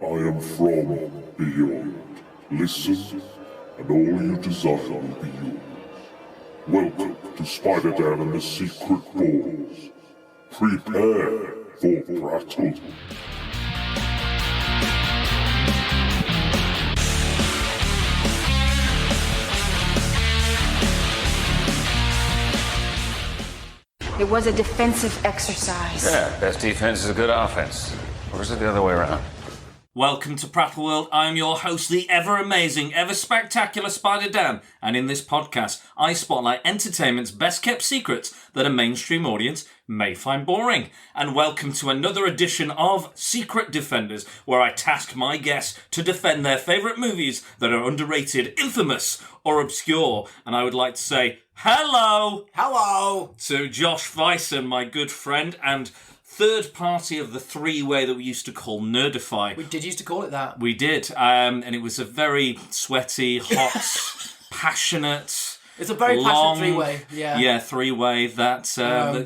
I am from beyond. Listen, and all you desire will be yours. Welcome to Spider-Dan and the Secret Doors. Prepare for Prattle. It was a defensive exercise. Yeah, best defense is a good offense. Or is it the other way around? Welcome to Prattle World. I'm your host, the ever-amazing, ever-spectacular Spider-Dan. And in this podcast, I spotlight entertainment's best-kept secrets that a mainstream audience may find boring. And welcome to another edition of Secret Defenders, where I task my guests to defend their favourite movies that are underrated, infamous, or obscure. And I would like to say, hello to Josh Fyson, my good friend, and third party of the three-way that we used to call Nerdify. We did used to call it that. We did, and it was a very sweaty, hot, passionate... It's a very passionate three-way, yeah. Yeah, three-way that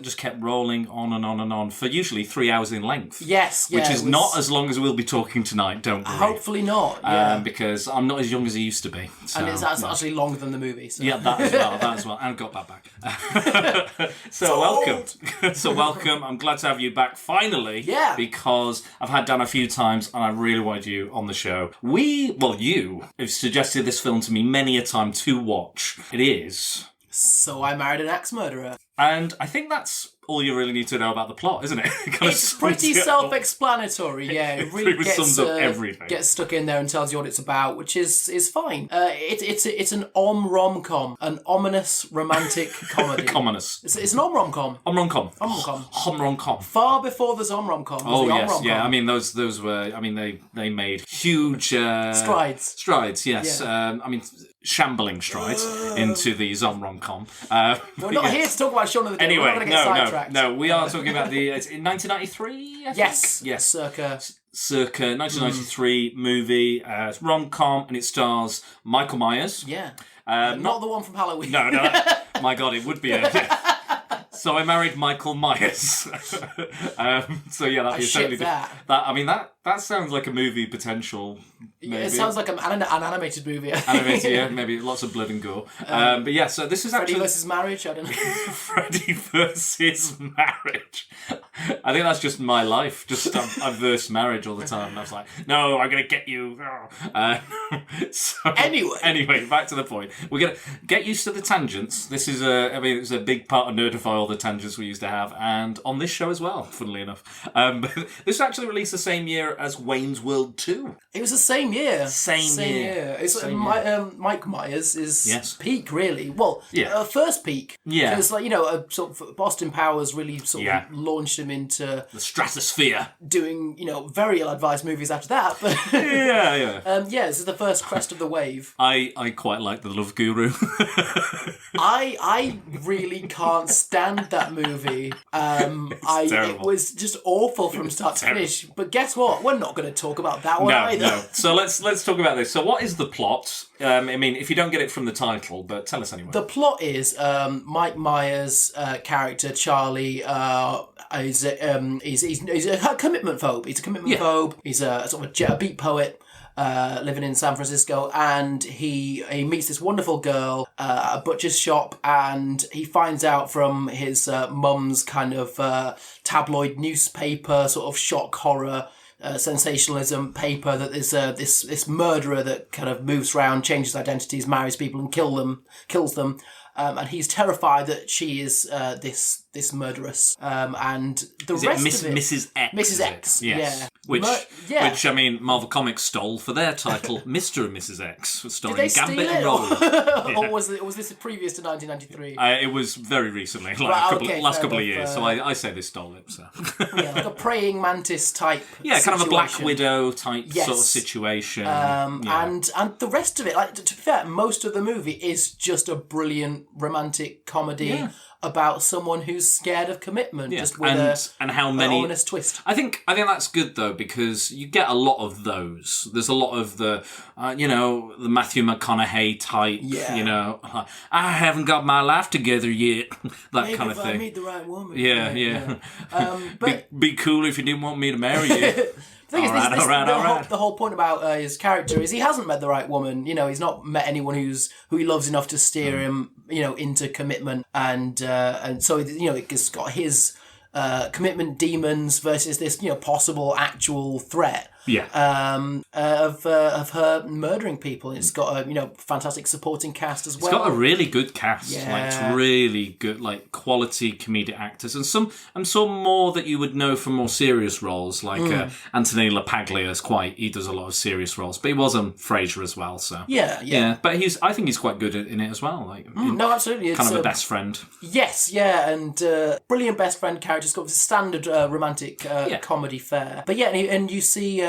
just kept rolling on and on and on for usually 3 hours in length. Yes, yeah. Which is not as long as we'll be talking tonight, don't worry. Hopefully not, yeah. Because I'm not as young as I used to be. So, and it's actually longer than the movie. So. Yeah, that as well. And got that back. So welcome. So welcome. I'm glad to have you back finally. Yeah. Because I've had Dan a few times and I really wanted you on the show. You have suggested this film to me many a time to watch. It is So I Married an Ex-Murderer. And I think that's all you really need to know about the plot, isn't it? It's pretty self-explanatory, yeah. It really sums up everything. Gets stuck in there and tells you what it's about, which is fine. It's an rom-com, an ominous romantic comedy. It's an rom-com. Rom-com. Far before the rom-com. Oh yes, yeah. I mean those were. I mean they made huge strides. Strides, yes. Yeah. I mean shambling strides into the rom-com. We're not here to talk about Shaun of the Dead. Anyway, no. We are talking about it's in 1993. Yes. Circa 1993 movie, rom-com, and it stars Michael Myers. Yeah. Not the one from Halloween. No. My God, it would be So I Married Michael Myers. So yeah, that'd be totally that. That sounds like a movie potential. Maybe. It sounds like an animated movie. Animated, yeah, maybe lots of blood and gore. But yeah, so this is Freddy actually versus marriage. I don't know. Freddy versus marriage. I think that's just my life. Just I verse marriage all the time. And I was like, no, I'm gonna get you. Anyway, back to the point. We're gonna get used to the tangents. This is it's a big part of Nerdify, all the tangents we used to have, and on this show as well. Funnily enough, but this was actually released the same year as Wayne's World 2. It was the same year. Same year. It's Mike Myers is peak, really. Well, first peak. Yeah. Because sort of Boston Powers really sort of launched him into the stratosphere. Doing very ill-advised movies after that. But this is the first crest of the wave. I quite like The Love Guru. I really can't stand that movie. It was just awful from start to finish. But guess what? We're not going to talk about that one either. No. So let's talk about this. So what is the plot? If you don't get it from the title, but tell us anyway. The plot is Mike Myers' character Charlie he's a commitment phobe. He's a commitment phobe. He's a sort of a beat poet. Living in San Francisco, and he meets this wonderful girl at a butcher's shop, and he finds out from his mum's kind of tabloid newspaper, sort of shock horror sensationalism paper, that there's this murderer that kind of moves around, changes identities, marries people, and kills them. And he's terrified that she is this murderess. And the rest of it... Mrs. X. Mrs. X, yes. Which, Marvel Comics stole for their title, Mr. and Mrs. X, starring Gambit and Roll. Or was this previous to 1993? It was very recently, last couple of years. So I say they stole it. So. Like a praying mantis type situation. Kind of a Black Widow type sort of situation. And the rest of it, to be fair, most of the movie is just a brilliant romantic comedy about someone who's scared of commitment, just with and how many an ominous twist. I think that's good though, because you get a lot of those. There's a lot of the the Matthew McConaughey type. I haven't got my life together yet. That kind of thing. I meet the right woman. Yeah. But be cool if you didn't want me to marry you. The whole point about his character is he hasn't met the right woman. You know, he's not met anyone who he loves enough to steer him, you know, into commitment, and so, you know, it's got his commitment demons versus this, you know, possible actual threat. Of her murdering people. It's got a, you know, fantastic supporting cast as well. It's got a really good cast, like it's really good, like quality comedic actors, and some more that you would know from more serious roles, like Anthony LaPaglia he does a lot of serious roles, but he was on Frasier as well, so yeah. But I think he's quite good in it as well, like no, absolutely, it's kind of a best friend. Yes, yeah, and brilliant best friend character. It's got standard romantic comedy fare, but and you see.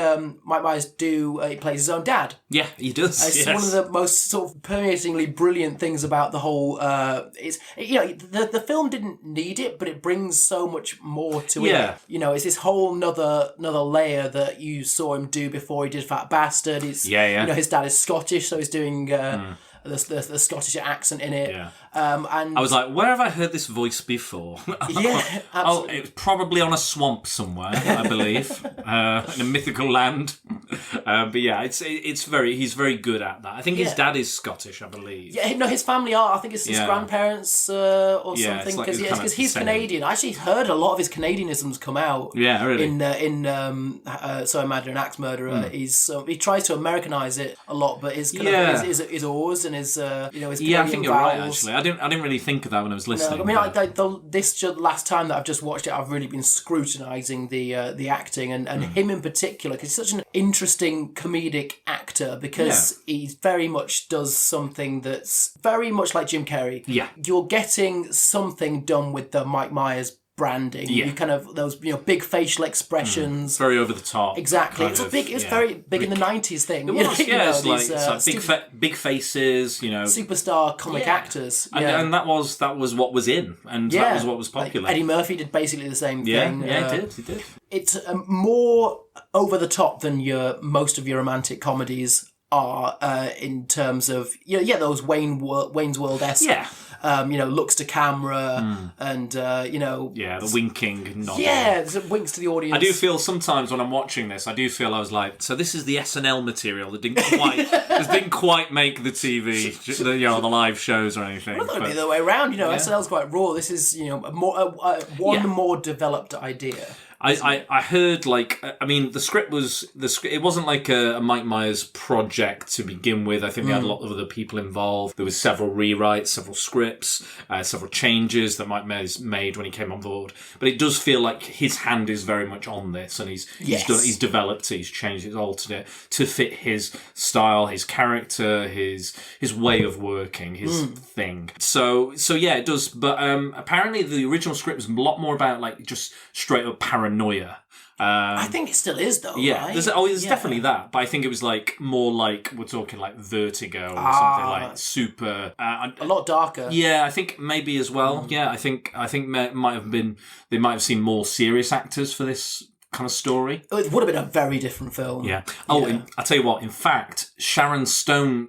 Mike Myers he plays his own dad. Yeah, he does. It's one of the most sort of permeatingly brilliant things about the whole. The film didn't need it, but it brings so much more to it. You know, it's this whole another layer that you saw him do before he did Fat Bastard. You know, his dad is Scottish, so he's doing. The Scottish accent in it. Yeah. And I was like, where have I heard this voice before? Yeah, absolutely. It was probably on a swamp somewhere, I believe, in a mythical land. But yeah, he's very good at that. I think his dad is Scottish, I believe. Yeah, no, his family are. I think it's his grandparents or something, because he's Canadian. I actually heard a lot of his Canadianisms come out. Yeah, really. So I Imagine an Axe Murderer. He tries to Americanize it a lot, but his oars and his his I think you're right. vowels. Actually, I didn't really think of that when I was listening. No, I mean, this last time that I've just watched it, I've really been scrutinising the acting and him in particular, because he's such an interesting comedic actor, because he very much does something that's very much like Jim Carrey. Yeah, you're getting something done with the Mike Myers branding. You kind of those big facial expressions, very over the top. Exactly, it was very big in the 90s thing. It was, it's like big faces, superstar comic actors, and that was what was in, and that was what was popular. Like Eddie Murphy did basically the same thing. Yeah, he did. It's more over the top than most of your romantic comedies are in terms of those Wayne's World-esque. Yeah. Looks to camera and the winking nod. Yeah, winks to the audience. I do feel sometimes when I'm watching this, I was like, so this is the SNL material that didn't quite make the TV, the live shows or anything. Well, the other way around. SNL's quite raw. This is more developed idea. I heard the script it wasn't like a Mike Myers project to begin with. I think they had a lot of other people involved. There was several rewrites, several scripts, several changes that Mike Myers made when he came on board. But it does feel like his hand is very much on this, and he's developed it, he's changed it, he's altered it to fit his style, his character, his way of working, his thing. So yeah, it does. But apparently the original script was a lot more about just straight up paranoia. I think it still is, though. Yeah, right? there's definitely that, but I think it was more like we're talking like Vertigo or something like super a lot darker. Yeah, I think maybe as well. Yeah, I think they might have seen more serious actors for this kind of story. It would have been a very different film. Yeah. I'll tell you what. In fact, Sharon Stone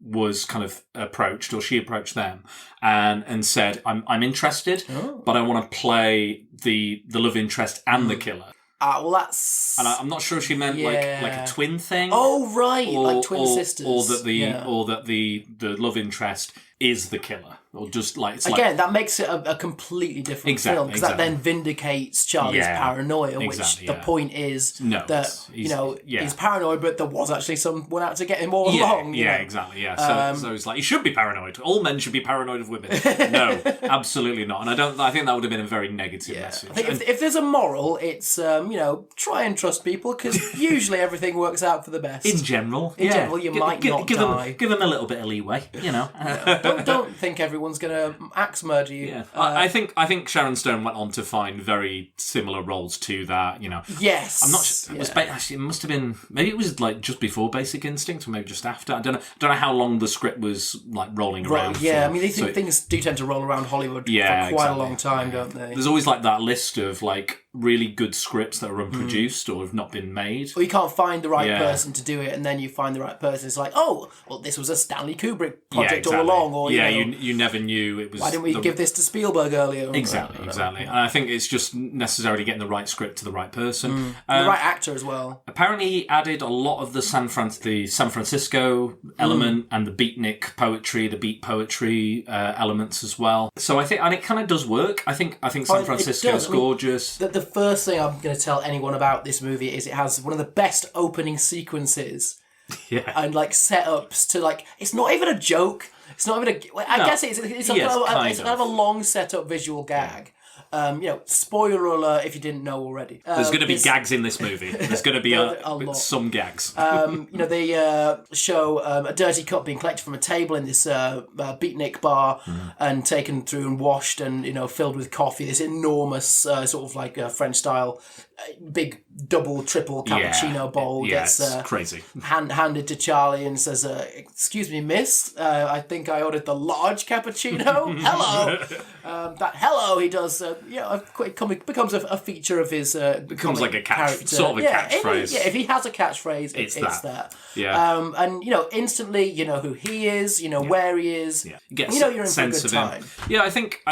was kind of approached, or she approached them and said, "I'm interested, but I want to play the love interest and the killer." Well, that's... And I'm not sure if she meant like a twin thing. Oh, right, like twin sisters. Or that the love interest is the killer. Or just that makes it a completely different film, because that then vindicates Charlie's paranoia, which the point is he's paranoid, but there was actually someone out to get him all along. Exactly. Yeah, so it's like he should be paranoid. All men should be paranoid of women. No, absolutely not. And I think that would have been a very negative message. I think if there's a moral, it's try and trust people, because usually everything works out for the best. In general, you might not die. Give them a little bit of leeway. Don't think everyone's going to axe murder you. Yeah. I think Sharon Stone went on to find very similar roles to that. Yes. I'm not sure. Actually, it must have been, maybe it was just before Basic Instinct, or maybe just after. I don't know how long the script was rolling around. Right. Yeah. Things do tend to roll around Hollywood for quite a long time, don't they? There's always that list of really good scripts that are unproduced or have not been made. Or you can't find the right person to do it, and then you find the right person. It's like, oh, well, this was a Stanley Kubrick project all along, or you never knew it was. Why didn't we give this to Spielberg earlier? Exactly. And I think it's just necessarily getting the right script to the right person, the right actor as well. Apparently, he added a lot of the San Francisco element and the beatnik poetry, the beat poetry elements as well. So I think, and it kind of does work. I think San Francisco is gorgeous. The first thing I'm going to tell anyone about this movie is it has one of the best opening sequences. Yeah. And like setups to like, it's not even a joke. It's not even I guess it's kind of a long setup visual gag. Spoiler alert if you didn't know already. There's going to be gags in this movie. There's going to be some gags. They show a dirty cup being collected from a table in this beatnik bar and taken through and washed and, filled with coffee. This enormous sort of like French style big double, triple cappuccino bowl gets crazy. Handed to Charlie and says, "Excuse me, miss. I think I ordered the large cappuccino. Hello." That hello he does. It becomes a feature of his. Becomes like a character. Sort of a catchphrase. If he has a catchphrase, it's that. Yeah. And instantly you know who he is. You know where he is. Yeah. You get you're in sense for a good of time. him. Yeah, I think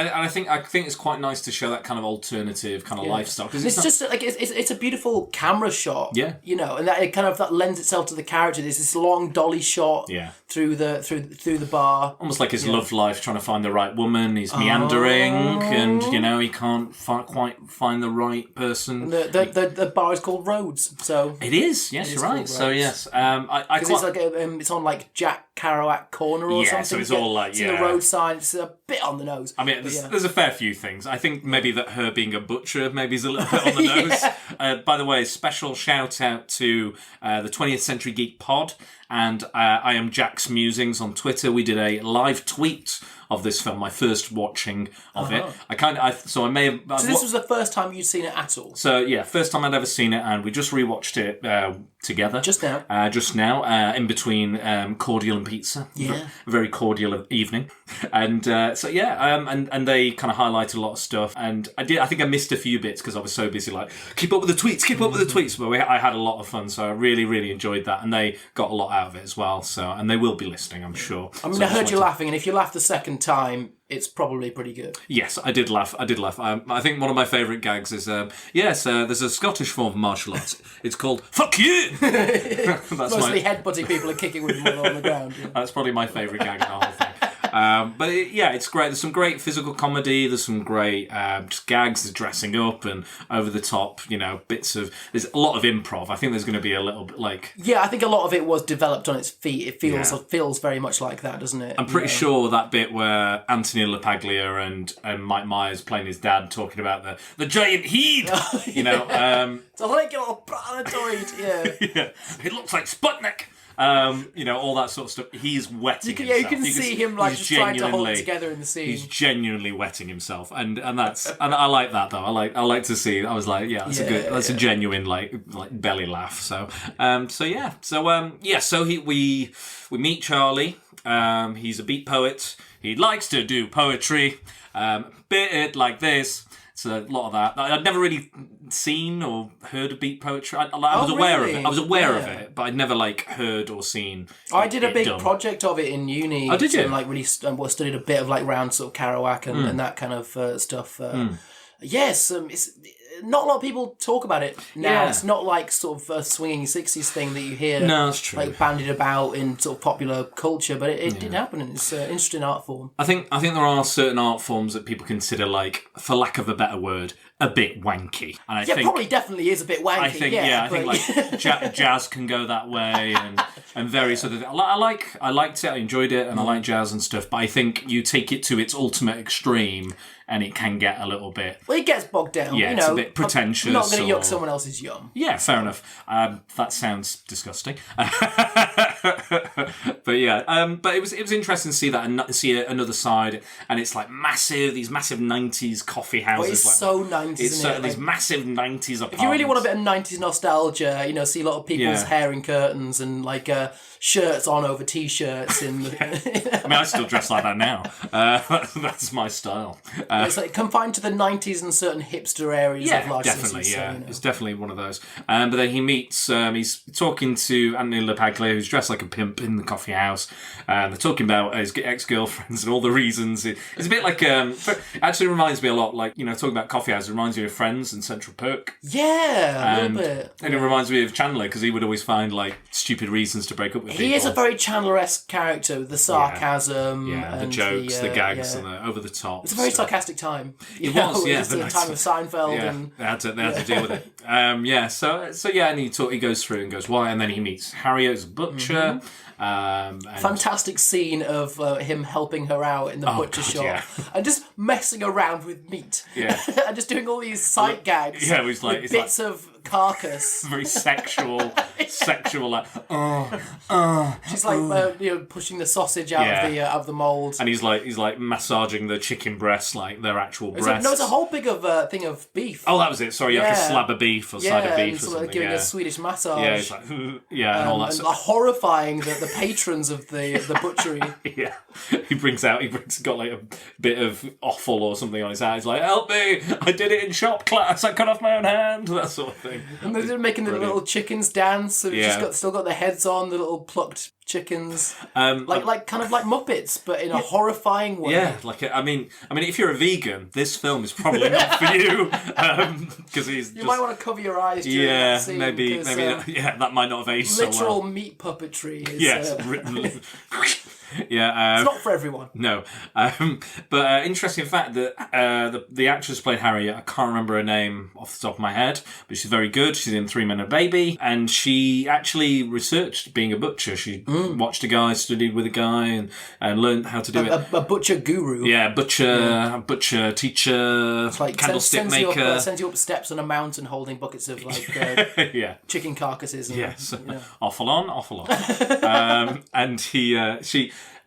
it's quite nice to show that kind of alternative kind of lifestyle because it's just like it's a beautiful camera shot. Yeah. And that lends itself to the character. There's this long dolly shot. Yeah. Through the bar. Almost like his love life, trying to find the right woman. He's meandering, and he can't quite find the right person. The bar is called Rhodes, so it is. Yes, you're right. So yes, it's like it's on like Jack Kerouac Corner or something. So it's all like it's in the road sign. It's a bit on the nose. I mean, there's a fair few things. I think maybe that her being a butcher maybe is a little bit on the nose. By the way, special shout out to the 20th Century Geek Pod. And I am Jack's Musings on Twitter. We did a live tweet of this film, my first watching of it. So this was the first time you'd seen it at all? So yeah, first time I'd ever seen it, and we just rewatched it together. Just now. In between cordial and pizza. Yeah. Very cordial evening. And and they kind of highlighted a lot of stuff. And I think I missed a few bits because I was so busy like, keep up with the tweets. But I had a lot of fun, so I really, really enjoyed that. And they got a lot out of it as well. So, and they will be listening, I'm sure. I mean, I heard you laughing, and if you laugh the second time, it's probably pretty good. Yes, I did laugh. I think one of my favourite gags is, there's a Scottish form of martial arts. It's called "fuck you." That's mostly headbutting people and kicking with them on the ground. Yeah. That's probably my favourite gag in the whole thing. It's great. There's some great physical comedy. There's some great just gags, the dressing up and over the top, bits of... There's a lot of improv. I think there's going to be a little bit like... Yeah, I think a lot of it was developed on its feet. It feels very much like that, doesn't it? I'm pretty sure that bit where Anthony LaPaglia and Mike Myers playing his dad talking about the giant heat, It's a regular planetoid, yeah. It looks like Sputnik. All that sort of stuff. He's wetting himself. You can see him just trying to hold it together in the scene. He's genuinely wetting himself, and I like that though. I like to see. I was like, that's a genuine like belly laugh. So we meet Charlie. He's a beat poet. He likes to do poetry. Bit like this. So a lot of that. I'd never really seen or heard of beat poetry. I was aware of it. I was aware of it, but I'd never heard or seen. I did a big project of it in uni. Oh, did you? And really studied a bit of around sort of Kerouac and that kind of stuff. Yes, it's not a lot of people talk about it now. Yeah. It's not like sort of a swinging 60s thing that you hear. No, that's true. Bandied about in sort of popular culture, but it did happen, and it's an interesting art form. I think there are certain art forms that people consider for lack of a better word, a bit wanky. And I think probably definitely is a bit wanky. I think jazz can go that way and various other things. I liked it, I enjoyed it, and I like jazz and stuff, but I think you take it to its ultimate extreme and it can get a little bit... Well, it gets bogged down. Yeah, it's a bit pretentious. I'm not going to yuck someone else's yum. Yeah, fair enough. That sounds disgusting. But it was interesting to see that and see another side, and it's like these massive 90s coffee houses. Well, it's so lines, isn't it? These massive 90s apartments. If you really want a bit of 90s nostalgia, you know, see a lot of people's hair in curtains and like shirts on over t-shirts. I mean, I still dress like that now. That's my style. It's like confined to the 90s and certain hipster areas of Large definitely, City. yeah. So, you know. It's definitely one of those. But then he meets, he's talking to Anthony LaPaglia, who's dressed like a pimp in the coffee house. They're talking about his ex-girlfriends and all the reasons. It's a bit like, it actually reminds me a lot, like, you know, talking about coffee house, it reminds me of Friends and Central Perk. Yeah, a little bit. And it reminds me of Chandler, because he would always find, like, stupid reasons to break up with people. He is a very Chandler-esque character with the sarcasm. Yeah, the jokes, the gags, and the over-the-top. It's a very sarcastic time. It was, yeah. It was the time of Seinfeld. Yeah, and they had to deal with it. And he goes through and goes, why? And then he meets Harriet as a butcher. Fantastic scene of him helping her out in the butcher shop and just messing around with meat. Yeah. And just doing all these sight gags. Yeah, it was like... With bits of carcass. Very sexual, like, She's like, pushing the sausage out of the mould. And he's like massaging the chicken breasts, like their actual breasts. It's a whole big thing of beef. Oh, that was it. Sorry, like a slab of beef or side of beef or something. Giving a Swedish massage. Yeah, it's like, and all that stuff. Horrifying the patrons of the butchery. Yeah, he's got like a bit of offal or something on his hand. He's like, help me, I did it in shop class, I cut off my own hand, that sort of thing. And they're making the little chickens dance, so it's still got their heads on, the little plucked chickens, like kind of like Muppets, but in a horrifying way. Yeah, I mean, if you're a vegan, this film is probably not for you, because you might want to cover your eyes during that scene. maybe, that might not have aged so well. Literal meat puppetry is... Yeah, it's not for everyone. No, but interesting fact that the actress who played Harriet, I can't remember her name off the top of my head, but she's very good. She's in 3 Men and a Baby, and she actually researched being a butcher. She watched a guy, studied with a guy, and learned how to do it. A butcher guru. Yeah, butcher teacher, like candlestick maker. Sends you up steps on a mountain holding buckets of chicken carcasses. And, yes, awful on.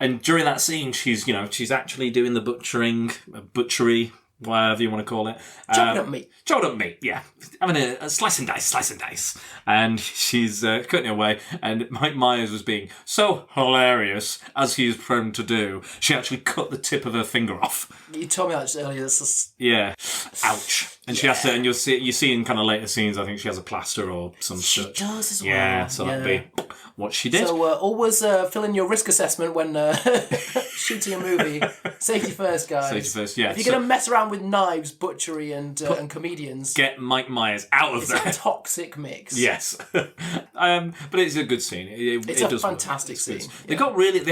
And during that scene, she's actually doing the butchery, whatever you want to call it. Chopped up meat, yeah. Having a slice and dice. And she's cutting it away. And Mike Myers was being so hilarious, as he is prone to do. She actually cut the tip of her finger off. You told me that earlier. Yeah. Ouch. And she has to, and you see in kind of later scenes, I think she has a plaster or some such. She does as well. Yeah, so that'd be what she did. So always fill in your risk assessment when shooting a movie. Safety first, guys. Safety first, yeah. If you're going to mess around with knives, butchery, and comedians, get Mike Myers out of there. It's a toxic mix. Yes, but it's a good scene. It's a fantastic scene. They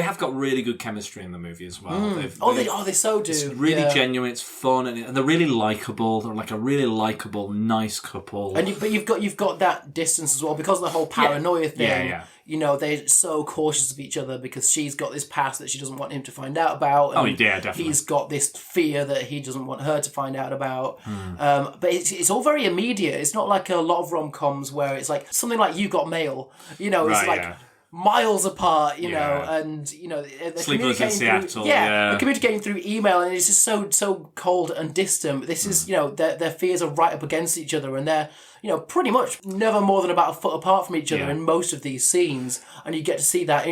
have got really good chemistry in the movie as well. They so do. It's really genuine. It's fun, and they're really likable. They're like a really likable, nice couple. But you've got that distance as well because of the whole paranoia thing. Yeah. You know, they're so cautious of each other because she's got this past that she doesn't want him to find out about. And definitely. He's got this fear that he doesn't want her to find out about. But it's all very immediate. It's not like a lot of rom-coms where it's like something like You Got Mail. You know, it's miles apart, you know, and they're Sleepless in Seattle. They're communicating through email, and it's just so cold and distant. This is, their fears are right up against each other, and they're pretty much never more than about a foot apart from each other in most of these scenes, and you get to see that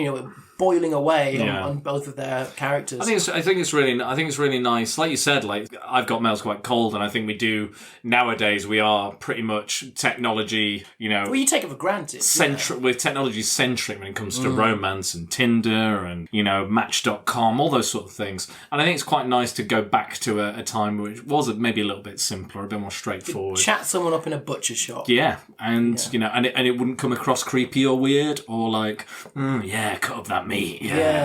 boiling away on both of their characters. I think it's really nice. Like you said, like I've Got Mail's quite cold, and I think we do nowadays. We are pretty much technology. Well, you take it for granted. We're technology centric when it comes to romance and Tinder and Match.com, all those sort of things. And I think it's quite nice to go back to a time which was maybe a little bit simpler, a bit more straightforward. Chat someone up in a butcher shop. Yeah, and and it wouldn't come across creepy or weird or like, cut up that meat,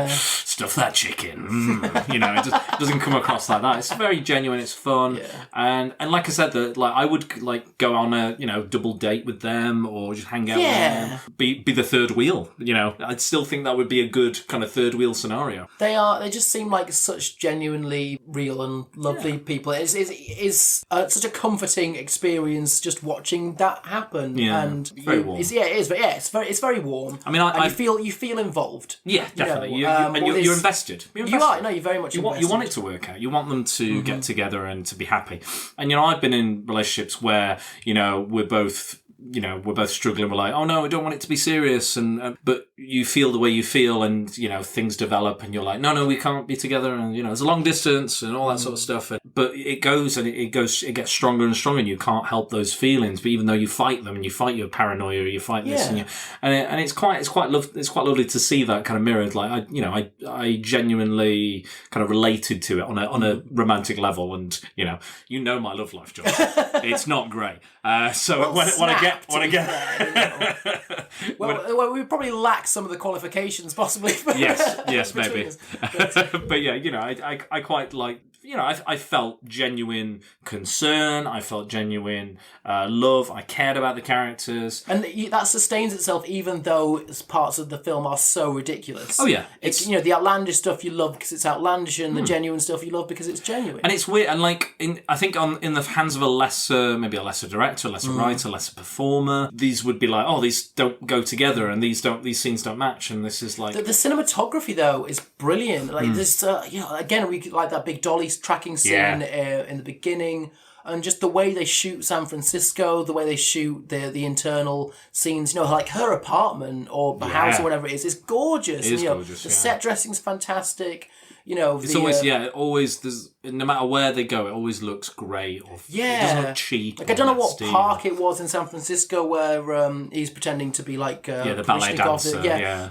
stuff that chicken. It just doesn't come across like that. It's very genuine. It's fun, and like I said, I would like go on a double date with them or just hang out with them, be the third wheel. I'd still think that would be a good kind of third wheel scenario. They just seem like such genuinely real and lovely people. It's such a comforting experience just watching watching that happen. Yeah, and very warm. It is, but it's very warm. I mean, you feel involved. Yeah, definitely. You know, You're invested. You're You are. No, you're very much invested. You want it to work out. You want them to get together and to be happy. And I've been in relationships where we're both struggling. We're like, oh no, I don't want it to be serious, but you feel the way you feel, and things develop, and you're like, no, we can't be together, and there's a long distance and all that sort of stuff. But it gets stronger and stronger, and you can't help those feelings. But even though you fight them, and you fight your paranoia, you fight this, and it's quite lovely to see that kind of mirrored. Like I genuinely kind of related to it on a romantic level, and my love life, John. It's not great. So when I get well, we probably lack some of the qualifications, possibly. Yes, maybe. But I quite like. I felt genuine concern. I felt genuine love. I cared about the characters, and that sustains itself even though parts of the film are so ridiculous. Oh yeah, it's the outlandish stuff you love because it's outlandish, and the genuine stuff you love because it's genuine. And it's weird. And I think in the hands of a lesser director, lesser writer, lesser performer, these would be like, oh, these don't go together, and these scenes don't match, and this is like the cinematography though is brilliant. Like this, again, we like that big dolly tracking scene in the beginning, and just the way they shoot San Francisco, the way they shoot the internal scenes, like her apartment or the house or whatever it is gorgeous. It is gorgeous. The set dressing's fantastic. It's always there's no matter where they go, it always looks great. Or it doesn't look cheap. Like I don't know what park it was in San Francisco where he's pretending to be like the ballet dancer.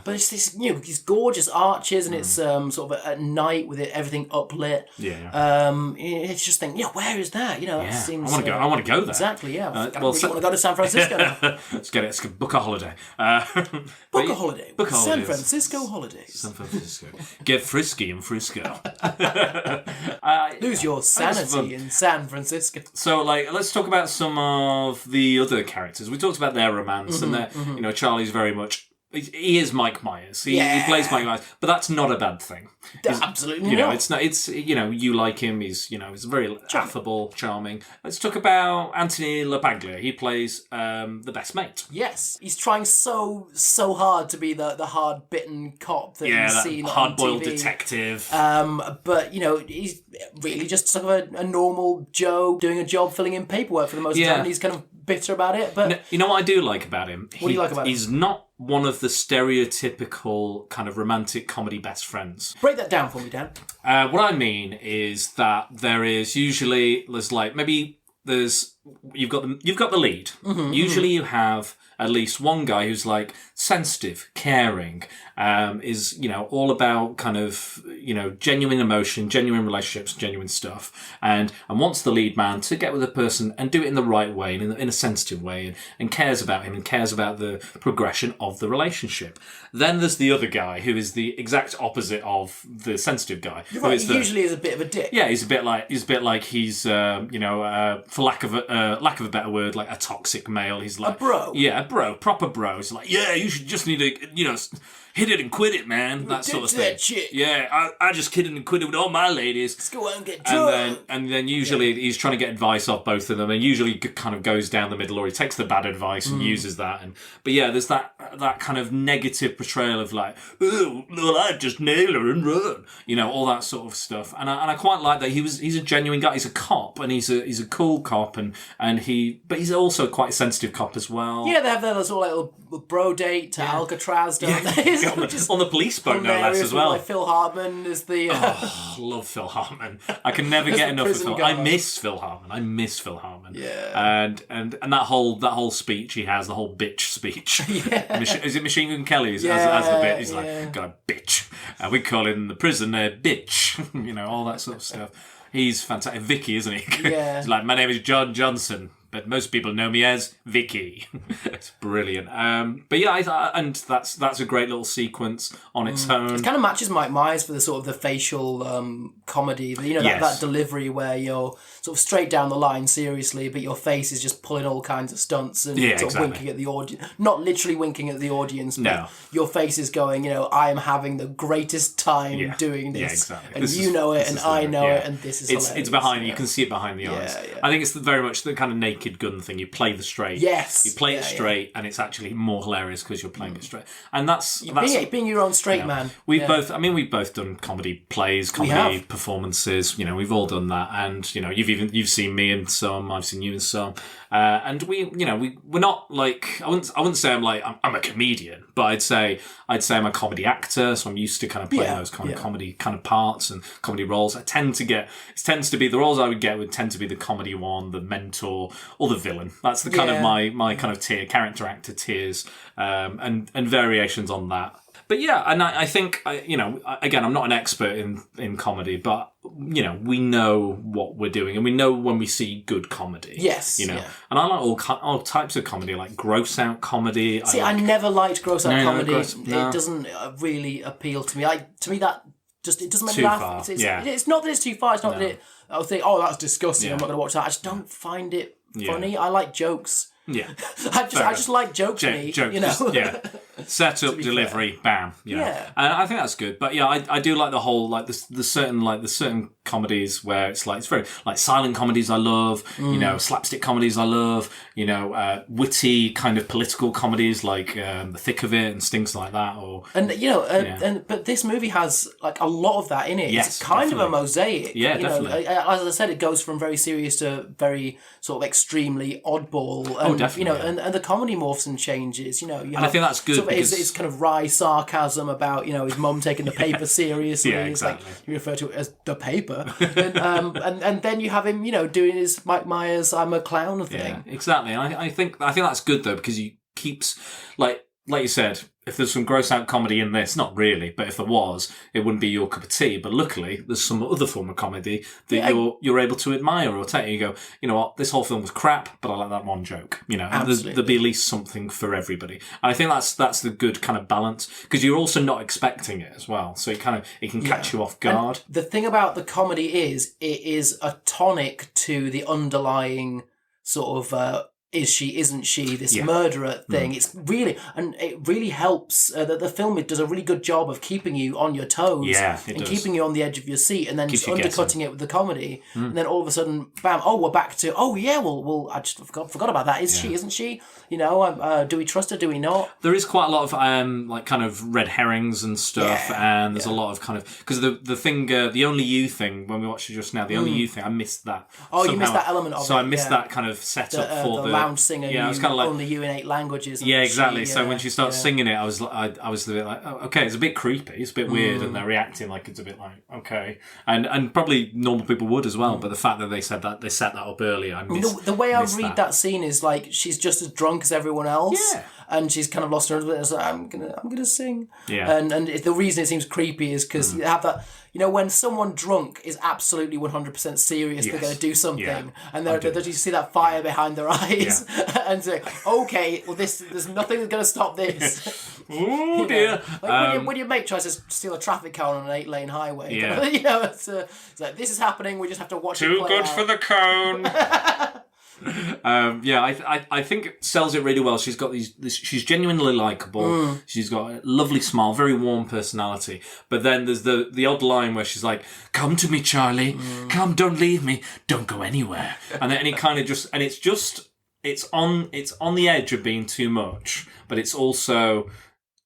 But it's this these gorgeous arches, and it's sort of at night with everything uplit. It's just think where is that? That seems. I want to go there. Exactly. Yeah. I want to go to San Francisco now. Let's book a holiday. Book a holiday. San Francisco holidays. San Francisco. Get frisky in Frisco. Lose your sanity in San Francisco. So, let's talk about some of the other characters. We talked about their romance, and Charlie's very much. He is Mike Myers. He plays Mike Myers, but that's not a bad thing. Absolutely not. It's not. It's you like him. He's very affable, charming. Let's talk about Anthony LaPaglia. He plays the best mate. Yes, he's trying so hard to be the hard bitten cop that you've seen on hard-boiled TV. detective. But he's really just sort of a normal Joe doing a job, filling in paperwork for the most of the time. And he's kind of bitter about it. But you know what I do like about him? What do you like about him? He's not one of the stereotypical kind of romantic comedy best friends. Break that down for me, Dan. What I mean is that there's you've got the lead. Usually you have at least one guy who's sensitive, caring, is all about kind of genuine emotion, genuine relationships, genuine stuff, and wants the lead man to get with a person and do it in the right way, and in a sensitive way, and cares about him and cares about the progression of the relationship. Then there's the other guy who is the exact opposite of the sensitive guy. You're right. He usually is a bit of a dick. Yeah, he's a bit like he's for lack of a better word, like a toxic male. He's like a bro. Yeah, a bro, proper bro. He's like, you should just need to hit it and quit it, man. That sort of thing. That shit. Yeah, I just kidded and quit it with all my ladies. Let's go out and get drunk. And then usually he's trying to get advice off both of them, and usually kind of goes down the middle, or he takes the bad advice and uses that. But there's that kind of negative portrayal of oh, well, I just nail her and run, all that sort of stuff. And I quite like that. He's a genuine guy. He's a cop, and he's a cool cop, but he's also quite a sensitive cop as well. Yeah, they have their little bro date to Alcatraz, don't they? On the police boat, no less, as well. Phil Hartman is the... I love Phil Hartman. I can never get enough of Phil. I miss Phil Hartman. Yeah. And that whole speech he has, the whole bitch speech. Yeah. Is it Machine Gun Kelly as the bit? He's like, got a bitch. We call it in the prison a bitch. All that sort of stuff. He's fantastic. Vicky, isn't he? Yeah. He's like, my name is John Johnson, but most people know me as Vicky. It's brilliant. But yeah, and that's a great little sequence on its own. It kind of matches Mike Myers for the sort of the facial comedy. That delivery where you're sort of straight down the line seriously, but your face is just pulling all kinds of stunts and winking at the audience. Not literally winking at the audience, but your face is going, I am having the greatest time doing this. Yeah, exactly. And you know it, and I know it, and this is hilarious. It's behind, you can see it behind the eyes. Yeah. I think it's very much the kind of naked Naked Gun thing. You play the straight. Yes. You play it straight, and it's actually more hilarious because you're playing it straight. And that's being your own straight man. We've both done comedy plays, comedy performances. We've all done that, and you've seen me in some, I've seen you in some, and we're not like, I wouldn't say I'm a comedian, but I'd say I'm a comedy actor, so I'm used to kind of playing those kind of comedy kind of parts and comedy roles. It tends to be the roles I would get would tend to be the comedy one, the mentor, or the villain. That's the kind of my kind of character actor tiers, and variations on that. But yeah, and I think, again, I'm not an expert in comedy, but, we know what we're doing, and we know when we see good comedy. Yes. And I like all types of comedy, like gross out comedy. See, I never liked gross out comedy. It doesn't really appeal to me. To me, that just, it doesn't make me laugh. It's not that it's too far. It's not that I'll think, oh, that's disgusting. I'm not going to watch that. I just don't find it funny. I like jokes. Yeah, I just like jokes. Jokes, Set up, delivery, bam. Yeah, and I think that's good. But I do like the whole the certain comedies where it's very like silent comedies I love. Slapstick comedies I love. Witty kind of political comedies like The Thick of It and things like that. But this movie has like a lot of that in it. Yes, it's kind of a mosaic. Yeah, definitely. As I said, it goes from very serious to very sort of extremely oddball. And, definitely. And the comedy morphs and changes. And I think that's good. It's kind of wry sarcasm about his mum taking the paper seriously. Yeah, exactly. It's like you refer to it as the paper, and then you have him doing his Mike Myers "I'm a clown" thing. Yeah, exactly. And I think that's good though, because he keeps like you said. If there's some gross out comedy in this, not really, but if there was, it wouldn't be your cup of tea. But luckily, there's some other form of comedy that you're able to admire or take. You go, you know what, this whole film was crap, but I like that one joke. There'll be at least something for everybody. And I think that's the good kind of balance, because you're also not expecting it as well, so it can catch you off guard. And the thing about the comedy is it is a tonic to the underlying sort of. Is she, isn't she, this murderer thing. It's really, and it really helps that the film does a really good job of keeping you on your toes and keeping you on the edge of your seat, and then just undercutting it with the comedy. And then all of a sudden, bam, we're back to, well, I just forgot about that. Is she, isn't she? Do we trust her? Do we not? There is quite a lot of like kind of red herrings and stuff, and there's a lot of kind of, because the thing, the Only You thing, when we watched it just now, the Only You thing, I missed that. Oh, somehow. You missed that element of it. So I missed that kind of setup for the lounge singer. Yeah, it's kind of like Only You in 8 languages. Yeah, exactly. So when she starts singing it, I was a bit like, oh, okay, it's a bit creepy, it's a bit weird, and they're reacting like it's a bit like, okay, and probably normal people would as well. But the fact that they set that up earlier, the way I read that scene is like she's just as drunk as everyone else, and she's kind of lost her husband. It's like, I'm gonna sing, and the reason it seems creepy is because you have that. When someone drunk is absolutely 100% serious, they're going to do something, and you see that fire behind their eyes, and say, "Okay, well, there's nothing that's going to stop this." Oh dear! Like when your mate tries to steal a traffic cone on an 8-lane highway, it's like this is happening. We just have to watch it play Too good out. for the cone. I think it sells it really well. She's got she's genuinely likeable. She's got a lovely smile, very warm personality. But then there's the odd line where she's like, "Come to me, Charlie. Come, don't leave me. Don't go anywhere." And then it kind of just, and it's on the edge of being too much, but it's also,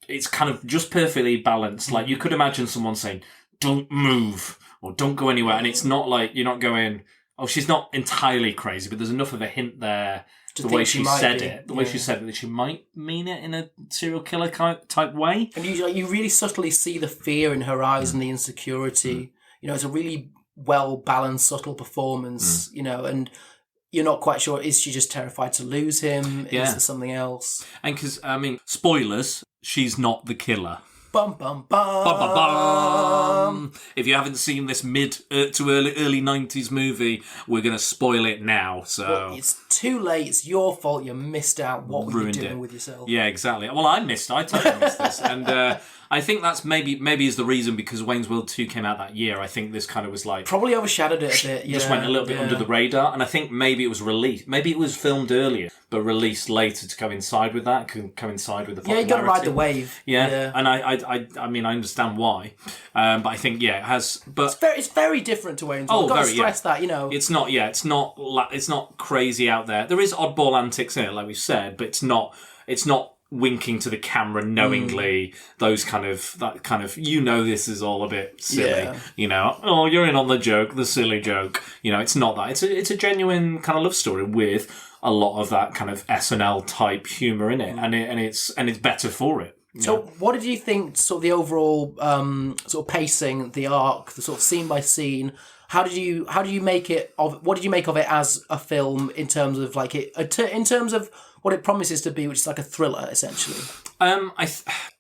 it's kind of just perfectly balanced. Like you could imagine someone saying, "Don't move," or "Don't go anywhere," and it's not like you're not going, oh, she's not entirely crazy, but there's enough of a hint there. The way she said it, that she might mean it in a serial killer type way. And you really subtly see the fear in her eyes and the insecurity. It's a really well balanced, subtle performance. And you're not quite sure, is she just terrified to lose him? Is there something else? And because spoilers, she's not the killer. Bum, bum, bum. Bum, bum, bum. If you haven't seen this mid to early 90s movie, we're going to spoil it now. So well, it's too late. It's your fault. You missed out. What were you doing with yourself? Yeah, exactly. Well, I totally missed this. And I think that's maybe is the reason, because Wayne's World 2 came out that year. I think this kind of was like... Probably overshadowed it a bit, Just went a little bit under the radar, and I think maybe it was released. Maybe it was filmed earlier, but released later to coincide with that, coincide with the popularity. Yeah, you got to ride the wave. Yeah. And I mean, I understand why. But I think, it has... But It's very different to Wayne's World. I've got to stress that, It's not crazy out there. There is oddball antics in it, like we've said, but it's not winking to the camera knowingly. Those kind of this is all a bit silly. Yeah. You're in on the joke, the silly joke. It's not that. It's a genuine kind of love story with a lot of that kind of SNL type humor in it, and it's better for it. So, what did you think? Sort of the overall sort of pacing, the arc, the sort of scene by scene. How did you make it of? What did you make of it as a film in terms of like it? In terms of what it promises to be, which is like a thriller, essentially.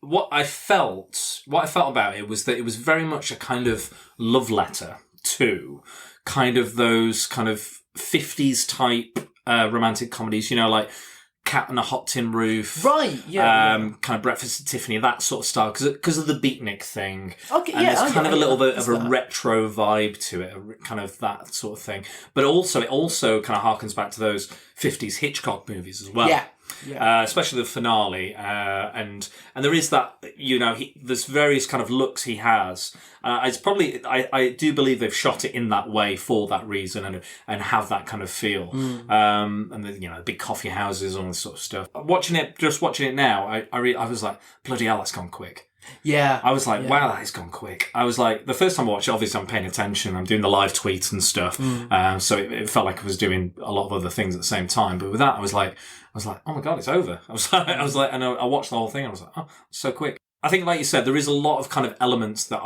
What I felt about it was that it was very much a kind of love letter to kind of those kind of 50s type romantic comedies. Like Cat on a Hot Tin Roof. Right, yeah. Kind of Breakfast at Tiffany, that sort of style, because of the beatnik thing. Okay, and there's kind of a little bit of a retro vibe to it, kind of that sort of thing. But it also kind of harkens back to those 50s Hitchcock movies as well. Yeah. Yeah. Especially the finale, and there is that, there's various kind of looks he has. It's probably, I do believe they've shot it in that way for that reason and have that kind of feel. And the big coffee houses, all this sort of stuff. Watching it now, I was like, bloody hell, that's gone quick. Yeah. I was like, wow, that has gone quick. I was like, the first time I watched it, obviously I'm paying attention. I'm doing the live tweets and stuff. So it felt like I was doing a lot of other things at the same time. But with that, I was like, oh my God, it's over. I was like, and I watched the whole thing. And I was like, oh, so quick. I think, like you said, there is a lot of kind of elements that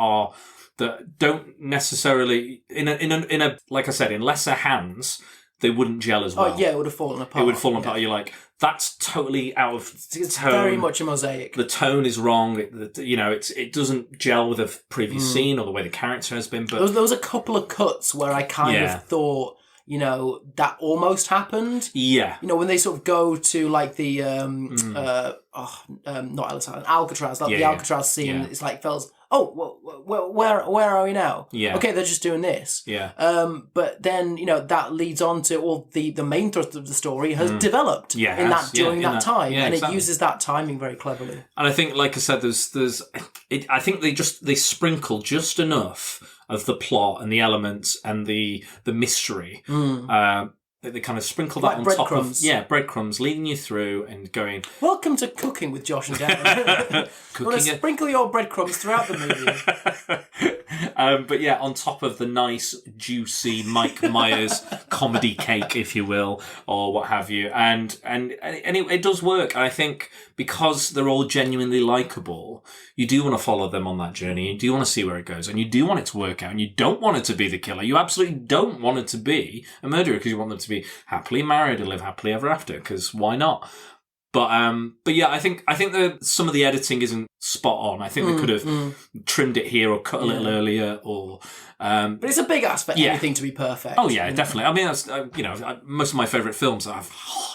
don't necessarily in a like I said, in lesser hands, they wouldn't gel as well. Oh yeah, it would have fallen apart. It would have fallen apart. You're like, that's totally out of tone. Very much a mosaic. The tone is wrong. It doesn't gel with a previous scene or the way the character has been. But there was a couple of cuts where I kind of thought, that almost happened. Yeah. When they sort of go to like the not Alcatraz, the Alcatraz scene. Yeah. It's like, fellas, where are we now? Yeah. Okay, they're just doing this. Yeah. But then that leads on to the main thrust of the story has developed during that time, and exactly. It uses that timing very cleverly. And I think, like I said, I think they sprinkle just enough of the plot and the elements and the mystery. They kind of sprinkle that like on top of breadcrumbs, leading you through and going. Welcome to Cooking with Josh and Dan. Sprinkle your breadcrumbs throughout the movie. But yeah, on top of the nice, juicy Mike Myers comedy cake, if you will, or what have you, and it does work. And I think because they're all genuinely likable, you do want to follow them on that journey. You do want to see where it goes, and you do want it to work out. And you don't want it to be the killer. You absolutely don't want it to be a murderer, because you want them to be happily married and live happily ever after. Because why not? But yeah, I think some of the editing isn't spot on. I think they could have trimmed it here or cut a little earlier, or. But it's a big aspect. Anything to be perfect. Oh yeah, definitely. I mean, that's most of my favourite films have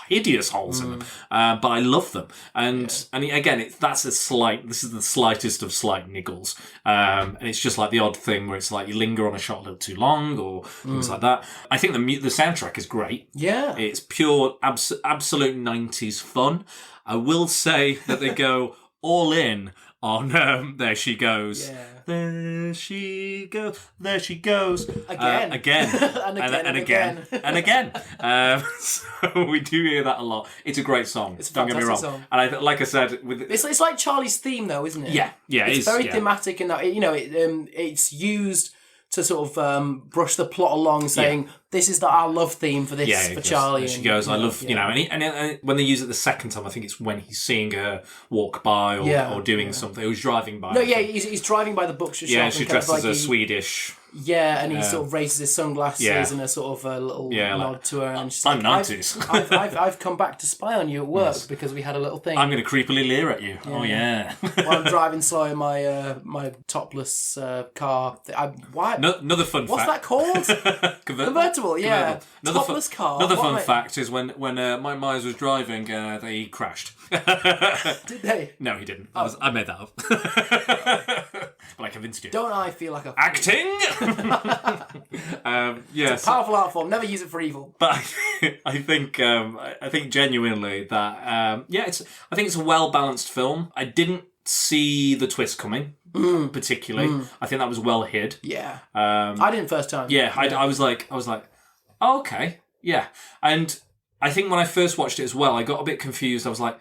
hideous holes in them, but I love them. And again, this is the slightest of slight niggles, and it's just like the odd thing where it's like you linger on a shot a little too long or things like that. I think the soundtrack is great. Yeah, it's pure absolute 90s fun. I will say that they go all in on There She Goes. Yeah. There she goes. There she goes. Again. and again. So we do hear that a lot. It's a great song. It's a Don't get me wrong. Song. And like I said, it's like Charlie's theme, though, isn't it? Yeah. It's very thematic in that it's used to sort of brush the plot along, saying this is our love theme for this for Charlie. She goes, I love and when they use it the second time, I think it's when he's seeing her walk by or doing something. Or he's driving by. No, he's driving by the bookshop. Yeah, she dresses as Swedish. Yeah, and he sort of raises his sunglasses and a sort of a little nod to her, and she's like, I'm 90s. I've come back to spy on you at work because we had a little thing. I'm going to creepily leer at you. Yeah. Oh yeah. While I'm driving slow in my my topless car. Another fun fact. What's that called? Convertible. Yeah. Topless car. Another fun fact is when Mike Myers was driving, he crashed. Did they? No, he didn't. I made that up. But I convinced you. Don't I feel like a... Acting! It's a powerful art form. Never use it for evil. But I think genuinely that I think it's a well balanced film. I didn't see the twist coming particularly. I think that was well hid. Yeah. I didn't first time. Yeah, I was like, oh, okay, yeah. And I think when I first watched it as well, I got a bit confused. I was like,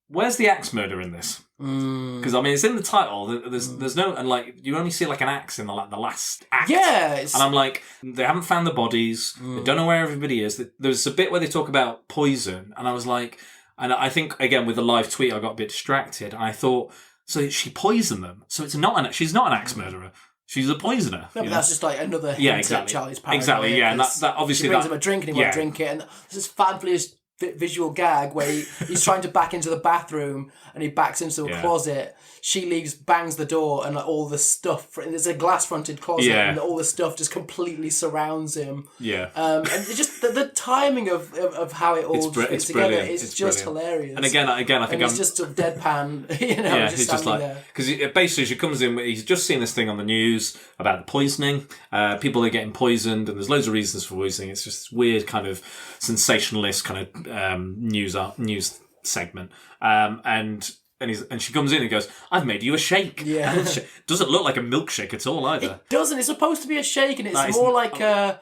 where's the axe murder in this? Because I mean, it's in the title. There's no, and like you only see like an axe in the last act. Yeah, and I'm like, they haven't found the bodies. They don't know where everybody is. There's a bit where they talk about poison, and I was like, and I think again with the live tweet, I got a bit distracted, and I thought, so she poisoned them. So she's not an axe murderer. She's a poisoner. No, but that's just like another hint exactly. at Charlie's paranoia. Exactly, yeah, and that obviously she brings him a drink and he won't drink it, and there's this fabulous visual gag where he's trying to back into the bathroom and he backs into a closet. She leaves, bangs the door, and like, all the stuff. And there's a glass-fronted closet, and all the stuff just completely surrounds him. Yeah, and it just the timing of how it all fits together is just hilarious. And again, I think it's just a deadpan. Just he's just like there. Because basically she comes in. He's just seen this thing on the news about the poisoning. People are getting poisoned, and there's loads of reasons for poisoning. It's just this weird kind of sensationalist kind of news segment, and she comes in and goes, "I've made you a shake." Yeah, doesn't look like a milkshake at all either. It doesn't. It's supposed to be a shake, and it's more like a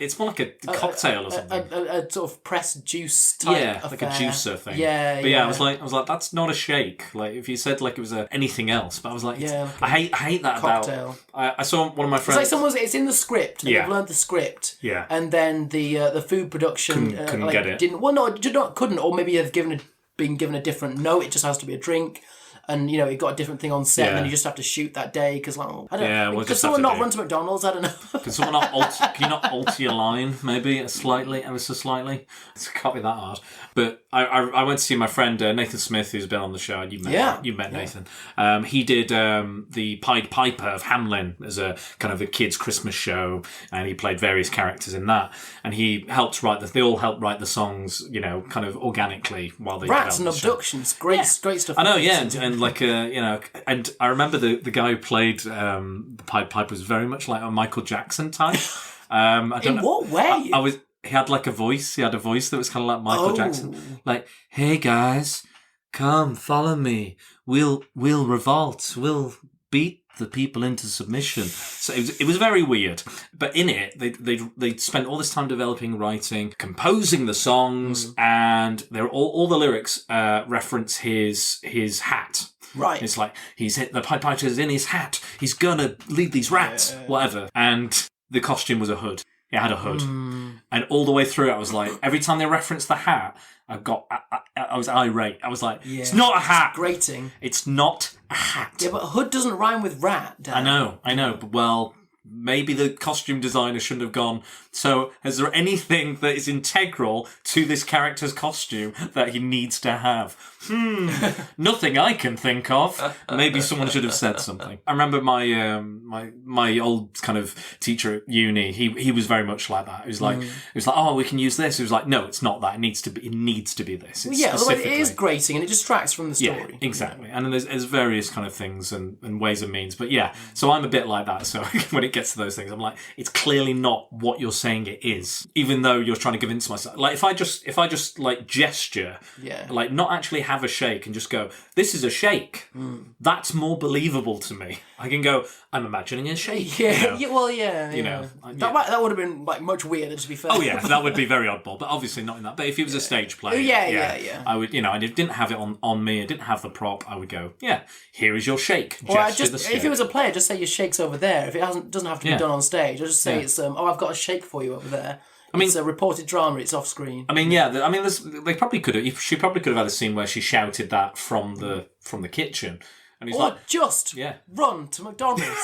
cocktail or something. A sort of pressed juice type like a juicer thing. Yeah, but I was like, that's not a shake. Like if you said like it was anything else, but I was like, I hate that cocktail. About. I saw one of my friends. It's like it's in the script. And they've learned the script. Yeah, and then the food production couldn't get it. Didn't. Well, no, couldn't, or maybe they've been given a different note. It just has to be a drink. And it got a different thing on set, and then you just have to shoot that day because I don't know. Could someone not run to McDonald's? I don't know. Can someone not can you not alter your line maybe ever so slightly? It can't be that hard. But I went to see my friend Nathan Smith, who's been on the show. You met Nathan. He did the Pied Piper of Hamelin as a kind of a kids' Christmas show, and he played various characters in that. And he helped they all helped write the songs, kind of organically while they Rats and Abductions, great stuff. I know, and like and I remember the guy who played the Pied Piper was very much like a Michael Jackson type. What way? He had like a voice. He had a voice that was kind of like Michael Jackson. Like, hey guys, come follow me. We'll revolt. We'll beat the people into submission. So it was very weird. But in it, they spent all this time developing, writing, composing the songs, and they're all the lyrics reference his hat. Right. It's like the Pied Piper's in his hat. He's gonna lead these rats, whatever. And the costume was a hood. It had a hood. And all the way through it, I was like, every time they referenced the hat, I was irate. I was like, it's not a hat. It's grating. It's not a hat. Yeah, but hood doesn't rhyme with rat, Dan. I know. But well, maybe the costume designer shouldn't have gone, so is there anything that is integral to this character's costume that he needs to have? Nothing I can think of. Maybe someone should have said something. I remember my old kind of teacher at uni, he was very much like that. He was like, oh, we can use this. He was like, no, it's not that. It needs to be this. It is grating and it distracts from the story. Yeah, exactly. And there's various kind of things and ways and means. But yeah, so I'm a bit like that. So when it gets to those things, I'm like, it's clearly not what you're saying it is, even though you're trying to convince myself. Like if I just like gesture, like not actually have a shake and just go, this is a shake, that's more believable to me. I can go, I'm imagining a shake. That would have been like much weirder, to be fair. Oh yeah, that would be very oddball, but obviously not in that. But if it was a stage play, I would, and it didn't have it on me, I didn't have the prop, I would go, here is your shake. If it was a player, just say your shake's over there. If it doesn't have to be done on stage, I'll just say it's I've got a shake for you over there. It's a reported drama. It's off screen. They probably could have. She probably could have had a scene where she shouted that from the kitchen, and he's run to McDonald's.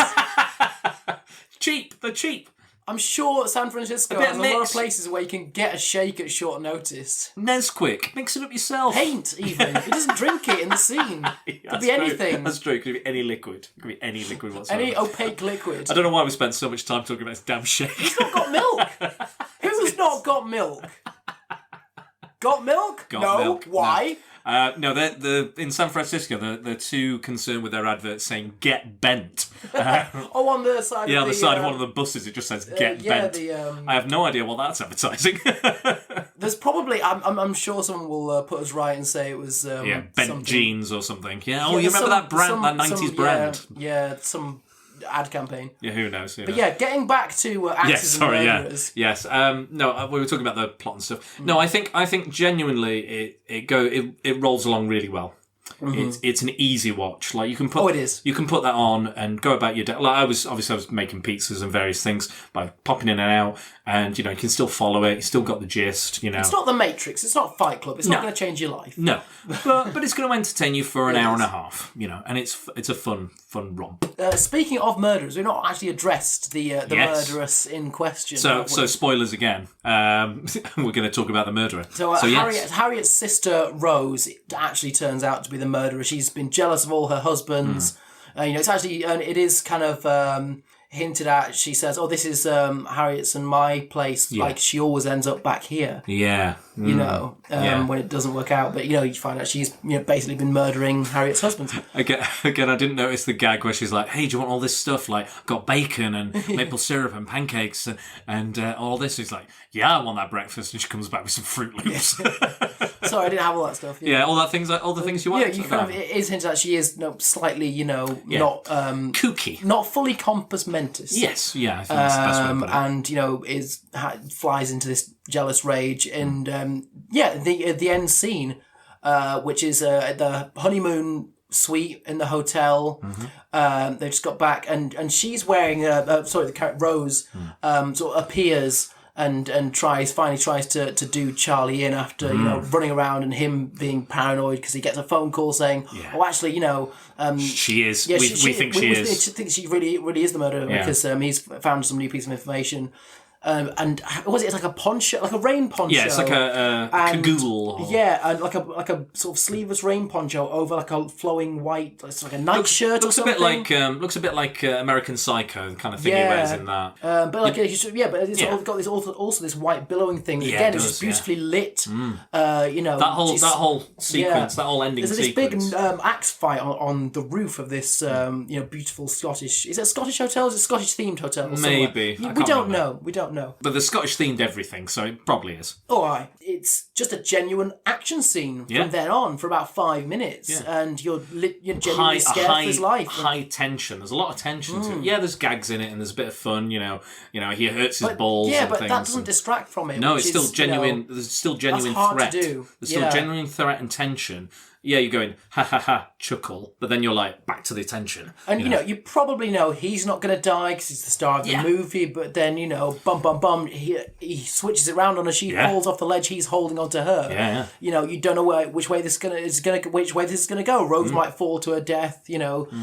They're cheap. I'm sure San Francisco has a lot of places where you can get a shake at short notice. Nesquik, mix it up yourself. Paint, even. He doesn't drink it in the scene. Could be anything. That's true. Could be any liquid. Could be any liquid whatsoever. Any opaque liquid. I don't know why we spent so much time talking about this damn shake. He's not got milk. Who's not got milk? Got milk? Got milk. Why? No, they're in San Francisco. They're too concerned with their adverts saying "Get Bent." On the side. Yeah, of on the side of one of the buses, it just says "Get Bent." I have no idea what that's advertising. There's probably, I'm sure someone will put us right and say it was Bent something. jeans or something. Yeah. Oh, you remember that brand, that 90s brand? Yeah, some ad campaign. Yeah, who knows? But yeah, getting back to axes and murderers. Yes. No, we were talking about the plot and stuff. No, I think genuinely it rolls along really well. Mm-hmm. It's an easy watch. Like you can put. Oh, it is. You can put that on and go about your day. Like I was making pizzas and various things by popping in and out, and you can still follow it. You still got the gist. It's not The Matrix. It's not Fight Club. It's not going to change your life. No, but it's going to entertain you for an hour and a half. And it's a fun romp. Speaking of murderers, we've not actually addressed the murderess in question. So spoilers again. We're going to talk about the murderer. So Harriet's sister Rose actually turns out to be the murderer. She's been jealous of all her husbands. It's actually it is kind of hinted at. She says, "Oh, this is Harriet's and my place." Yeah. Like she always ends up back here. Yeah. When it doesn't work out, but you find out she's basically been murdering Harriet's husband. Again, I didn't notice the gag where she's like, "Hey, do you want all this stuff? Like, I've got bacon and maple syrup and pancakes and all this." He's like, "Yeah, I want that breakfast," and she comes back with some Fruit Loops. Sorry, I didn't have all that stuff. Yeah, all the things you want. Yeah, it is hinted at she is slightly, not kooky, not fully compos mentis. Yes, yeah, I think that's the best way to put it. And flies into this jealous rage, and the end scene, which is the honeymoon suite in the hotel. Mm-hmm. They just got back, and she's wearing the character Rose sort of appears. And finally tries to do Charlie in after running around and him being paranoid because he gets a phone call saying, "Oh, actually, she is. Yeah, we think she is. We think she really is the murderer because he's found some new piece of information." And was it like a poncho, like a rain poncho? Yeah, it's like a cagoule. Yeah, and like a sort of sleeveless rain poncho over like a flowing white, it's like a nightshirt or something. Looks a bit like American Psycho, the kind of thing he wears in that. But it's got this also this white billowing thing. Yeah, again, it's just beautifully lit. That whole sequence, that whole ending sequence. There's this big axe fight on the roof of this beautiful Scottish. Is it a Scottish hotel? Is it a Scottish themed hotel? Maybe. We don't know. We don't know. But the Scottish themed everything, so it probably is. All right. It's just a genuine action scene from then on for about 5 minutes, and you're genuinely scared for his life. High tension. There's a lot of tension to it. Yeah, there's gags in it, and there's a bit of fun. He hurts his balls. Yeah, and but things, that doesn't distract from it. No, it's still genuine. There's still genuine threat. To do. There's still genuine threat and tension. Yeah, you're going ha ha ha chuckle, but then you're like back to the tension. And you probably know he's not going to die because he's the star of the movie. But then bum, he switches it around on her. She falls off the ledge. He's holding onto her. Yeah. You don't know which way this is gonna go. Rose might fall to her death.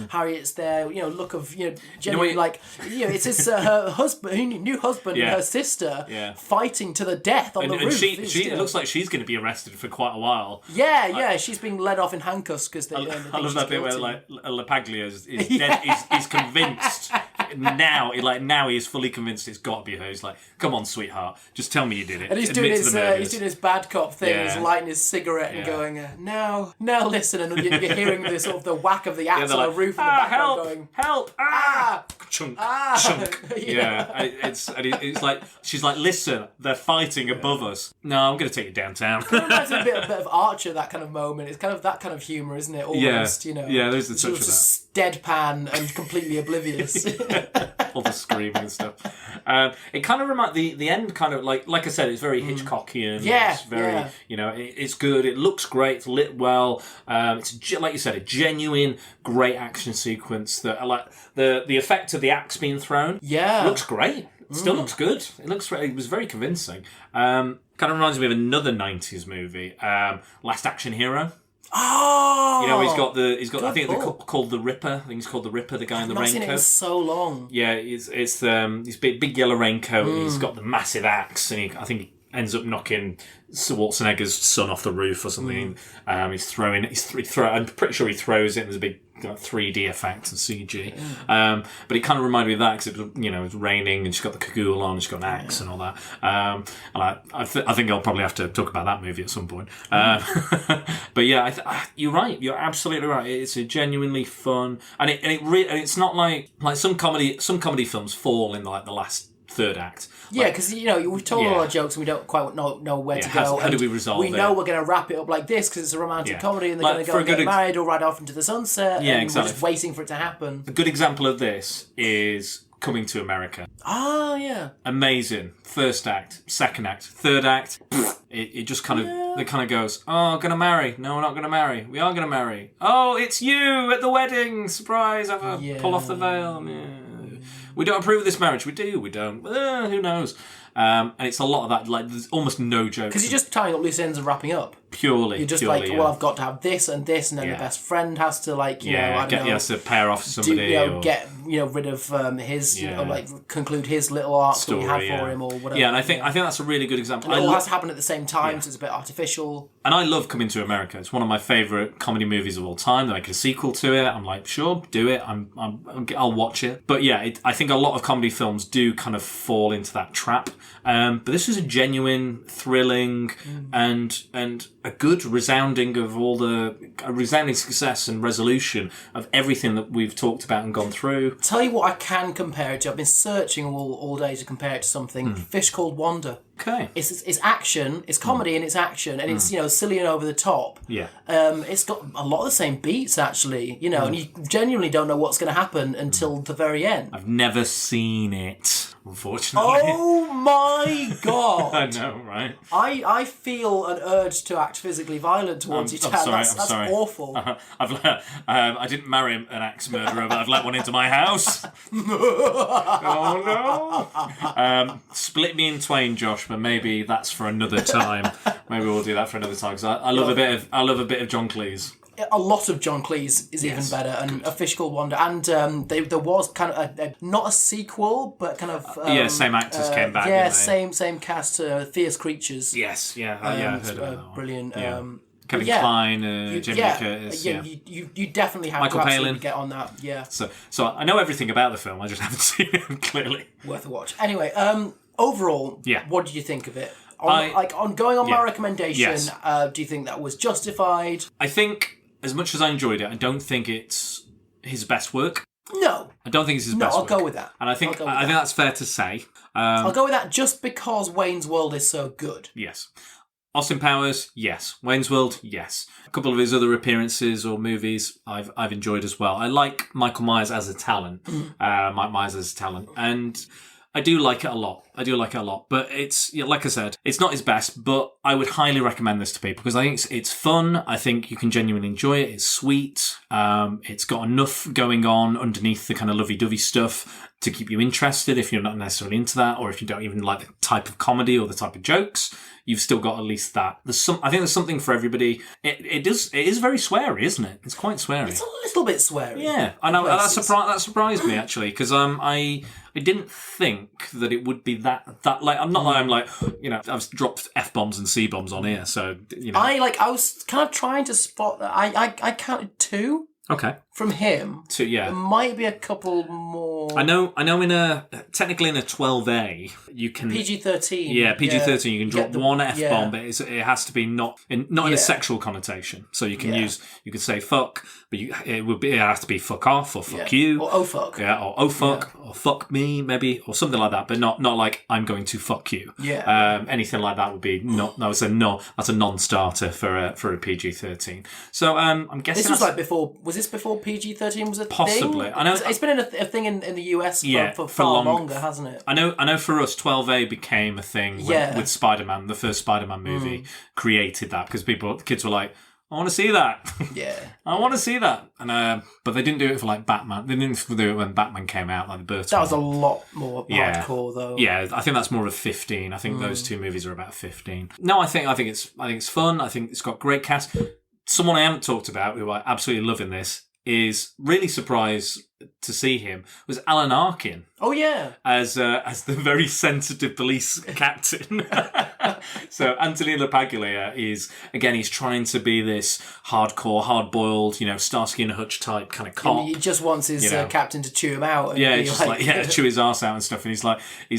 Harriet's there. Look of genuinely it's his her husband, her new husband, and her sister fighting to the death on the roof. It looks like she's going to be arrested for quite a while. Yeah, she's being led off in handcuffs because they. I love that bit where LaPaglia is dead. He's convinced now. He's fully convinced it's got to be her. He's like, "Come on, sweetheart, just tell me you did it." And he's doing his bad cop thing. He's lighting his cigarette and going, "Now listen." And you're hearing the sort of the whack of the axe on the roof in the background going, "Help! Chunk, chunk." It's like she's like, "Listen, they're fighting above us. No, I'm going to take you downtown." It reminds me a bit of Archer, that kind of moment. It's kind of that kind of humour, isn't it? Almost, Yeah, there's the touch of that. Just deadpan and completely oblivious. All the screaming and stuff. It kind of reminds the end kind of like I said, it's very Hitchcockian. It's very it's good. It looks great. It's lit well. It's like you said, a genuine great action sequence. That like the effect of the axe being thrown. Yeah, looks great. It still looks good. It was very convincing. Kind of reminds me of another 90s movie, Last Action Hero. Oh, he's got. I think they're called the Ripper. I think he's called the Ripper. The guy in the raincoat. I've not seen it in so long. Yeah, it's his big yellow raincoat. And he's got the massive axe, and I think he ends up knocking Schwarzenegger's son off the roof or something. He's throwing. I'm pretty sure he throws it. And there's a big got 3D effects and CG. But it kind of reminded me of that because it was, it was raining and she's got the cagoule on and she's got an axe and all that. And I think I'll probably have to talk about that movie at some point. But yeah, you're right. You're absolutely right. It's a genuinely fun, and it's not like some comedy films fall in like the last third act. Yeah, because we've told all our jokes and we don't quite know where to go. How do we resolve it? We know we're going to wrap it up like this because it's a romantic comedy and they're going to go and get married or ride off into the sunset. Yeah, and exactly. We're just waiting for it to happen. A good example of this is Coming to America. Ah, yeah. Amazing. First act, second act, third act. It just kind of it kind of goes. Oh, gonna marry? No, we're not gonna marry. We are gonna marry. Oh, it's you at the wedding. Surprise! Pull off the veil. Yeah. We don't approve of this marriage. We do. We don't. Who knows? And it's a lot of that. Like, there's almost no jokes. Because you're just tying up loose ends and wrapping up. You're just well, I've got to have this and this, and then the best friend has to he has to pair off somebody. Get rid of his, conclude his little arc story, that you have for him or whatever. Yeah, and I think that's a really good example. And it all has to happen at the same time, so it's a bit artificial. And I love Coming to America. It's one of my favourite comedy movies of all time. They make a sequel to it. I'm like, sure, do it. I'll watch it. But yeah, I think a lot of comedy films do kind of fall into that trap. But this was a genuine, thrilling, and a good resounding of a resounding success and resolution of everything that we've talked about and gone through. Tell you what I can compare it to. I've been searching all day to compare it to something. Fish Called Wanda. Okay. It's action, it's comedy and it's action, and it's silly and over the top. Yeah. It's got a lot of the same beats actually, and you genuinely don't know what's going to happen until the very end. I've never seen it, unfortunately. Oh my god! I know, right? I feel an urge to act physically violent towards each other. That's awful. I didn't marry an axe murderer, but I've let one into my house. Oh no! Split me in twain, Josh. But maybe that's for another time. Maybe we'll do that for another time because I love a bit of John Cleese. A lot of John Cleese is even better, and A Fish Called Wanda. And there was kind of not a sequel, but kind of same actors came back. Yeah, same cast. Fierce Creatures. Yes, I heard about that. Brilliant. Yeah. Kevin Kline, Jamie Lee Curtis. You definitely have Michael to Palin. absolutely get on that. Yeah. So I know everything about the film. I just haven't seen it clearly. Worth a watch. Anyway, overall, what did you think of it? My recommendation, do you think that was justified? I think, as much as I enjoyed it, I don't think it's his best work. No. I don't think it's his best work. I'll go with that. And I think that's fair to say. I'll go with that just because Wayne's World is so good. Yes. Austin Powers, yes. Wayne's World, yes. A couple of his other appearances or movies I've enjoyed as well. I like Michael Myers as a talent. Mike Myers as a talent. And I do like it a lot. But it's, like I said, it's not his best, but I would highly recommend this to people because I think it's fun. I think you can genuinely enjoy it. It's sweet. It's got enough going on underneath the kind of lovey-dovey stuff to keep you interested if you're not necessarily into that, or if you don't even like the type of comedy or the type of jokes. You've still got at least that. I think there's something for everybody. It is very sweary, isn't it? It's quite sweary. It's a little bit sweary. Yeah, I know that surprised me actually because I didn't think that it would be that like I'm not like I'm like I've dropped F-bombs and C-bombs on here, so I was kind of trying to spot that. I counted 2. Okay. From him. 2, yeah. There might be a couple more. I know technically in a 12A you can PG-13. Yeah, PG-13 you can drop one F-bomb, but it has to be not in a sexual connotation. So you can you can say fuck, but it has to be fuck off or fuck you. Or oh fuck. Yeah, or oh fuck or fuck me maybe or something like that, but not like I'm going to fuck you. Yeah. Anything like that would be not. That's a non-starter for a PG-13. So I'm guessing this was like before. Was this before PG-13 was a possibly thing? I know it's been a thing in the US for far longer, hasn't it? I know for us 12A became a thing with Spider-Man. The first Spider-Man movie created that because kids were like, I want to see that. Yeah. I want to see that. And but they didn't do it for like Batman. They didn't do it when Batman came out, like the Burton. That was a lot more hardcore though. Yeah, I think that's more of 15. I think those two movies are about 15. No, I think it's fun. I think it's got great cast. Someone I haven't talked about who I absolutely love in this is really surprised to see him was Alan Arkin. Oh yeah, as the very sensitive police captain. So Anthony LaPaglia he's trying to be this hardcore, hard-boiled, Starsky and Hutch type kind of cop. He just wants his captain to chew him out. And Yeah, be just chew his arse out and stuff. And he's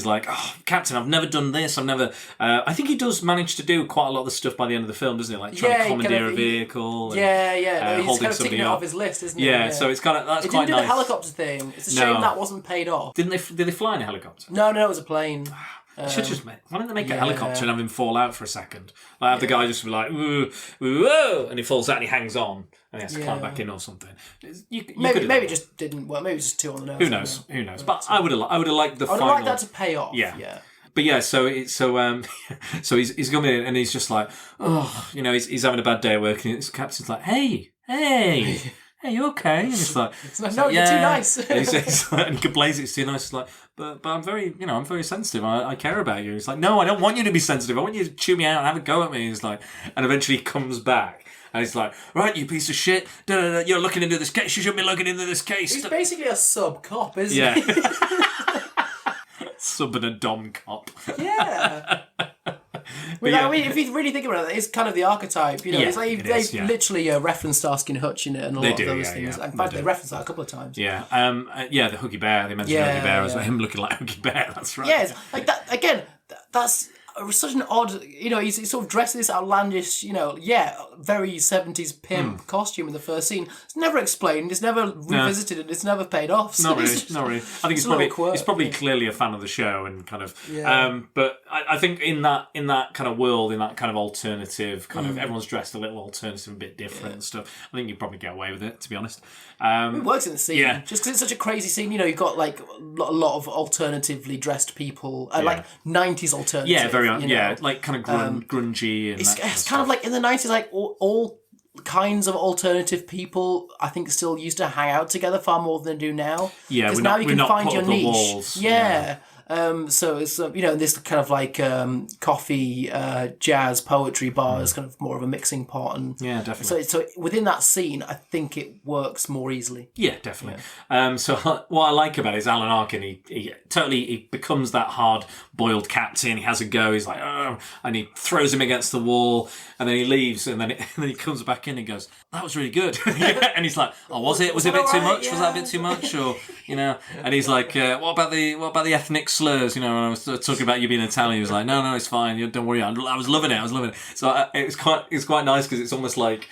like, oh, Captain, I've never done this. I've never. I think he does manage to do quite a lot of the stuff by the end of the film, doesn't he? Like trying to commandeer a vehicle. He's holding kind of somebody taking it up off his list, isn't he? Yeah, so it's kind of that's He quite didn't do nice. the helicopter thing. It's a shame that wasn't paid off. Did they fly in a helicopter? No, it was a plane. Why don't they make a helicopter and have him fall out for a second? Like have the guy just be like, ooh, whoa, and he falls out and he hangs on and he has to climb back in or something. Maybe it just didn't. Well, maybe it was just too on the nose. Who knows? But I would have liked the. I would have liked that to pay off. Yeah. But yeah, so he's coming in and he's just like, oh, he's having a bad day at work and his captain's like, hey, you okay? And it's like, no, you're too nice. And he complains it's too nice. It's like, but I'm very, I'm very sensitive. I care about you. He's like, no, I don't want you to be sensitive. I want you to chew me out and have a go at me. He's like, and eventually he comes back. And he's like, right, you piece of shit. You're looking into this case. You shouldn't be looking into this case. He's basically a sub-cop, isn't he? Yeah. Sub and a dom cop. Yeah. I mean, if you really think about it, it's kind of the archetype. It's like they literally reference Starsky and Hutch in it and a lot of those things. In fact, they reference that a couple of times. Yeah, the Hooky Bear. They mentioned Hooky Bear as well. Him looking like Hooky Bear. That's right. Yeah, it's like that again. That's such an odd. He's sort of dressed in this outlandish. Very 70s pimp costume in the first scene. It's never explained. It's never revisited, and it's never paid off. So not really. I think he's probably clearly a fan of the show and kind of. Yeah. But I think in that kind of world, in that kind of alternative kind of everyone's dressed a little alternative, a bit different and stuff. I think you probably get away with it, to be honest. It works in the scene. Yeah. Just because it's such a crazy scene. You've got like a lot of alternatively dressed people, like 90s alternative. Yeah, very like kind of grungy. And it's kind of like in the 90s, like all kinds of alternative people, I think, still used to hang out together far more than they do now. Yeah, because now you can find your niche. Walls. Yeah. So it's this kind of like coffee, jazz, poetry bar is kind of more of a mixing pot, and definitely. So within that scene, I think it works more easily. Yeah, definitely. Yeah. So what I like about it is Alan Arkin. He becomes that hard-boiled captain. He has a go. He's like, oh, and he throws him against the wall, and then he leaves, and then he comes back in and goes, that was really good. And he's like, oh, was it? Was it a bit too much? Yeah. Was that a bit too much? Or And he's like, what about the ethnic slurs? When I was talking about you being Italian, he was like, no, it's fine. Don't worry. I was loving it. So it's quite nice because it's almost like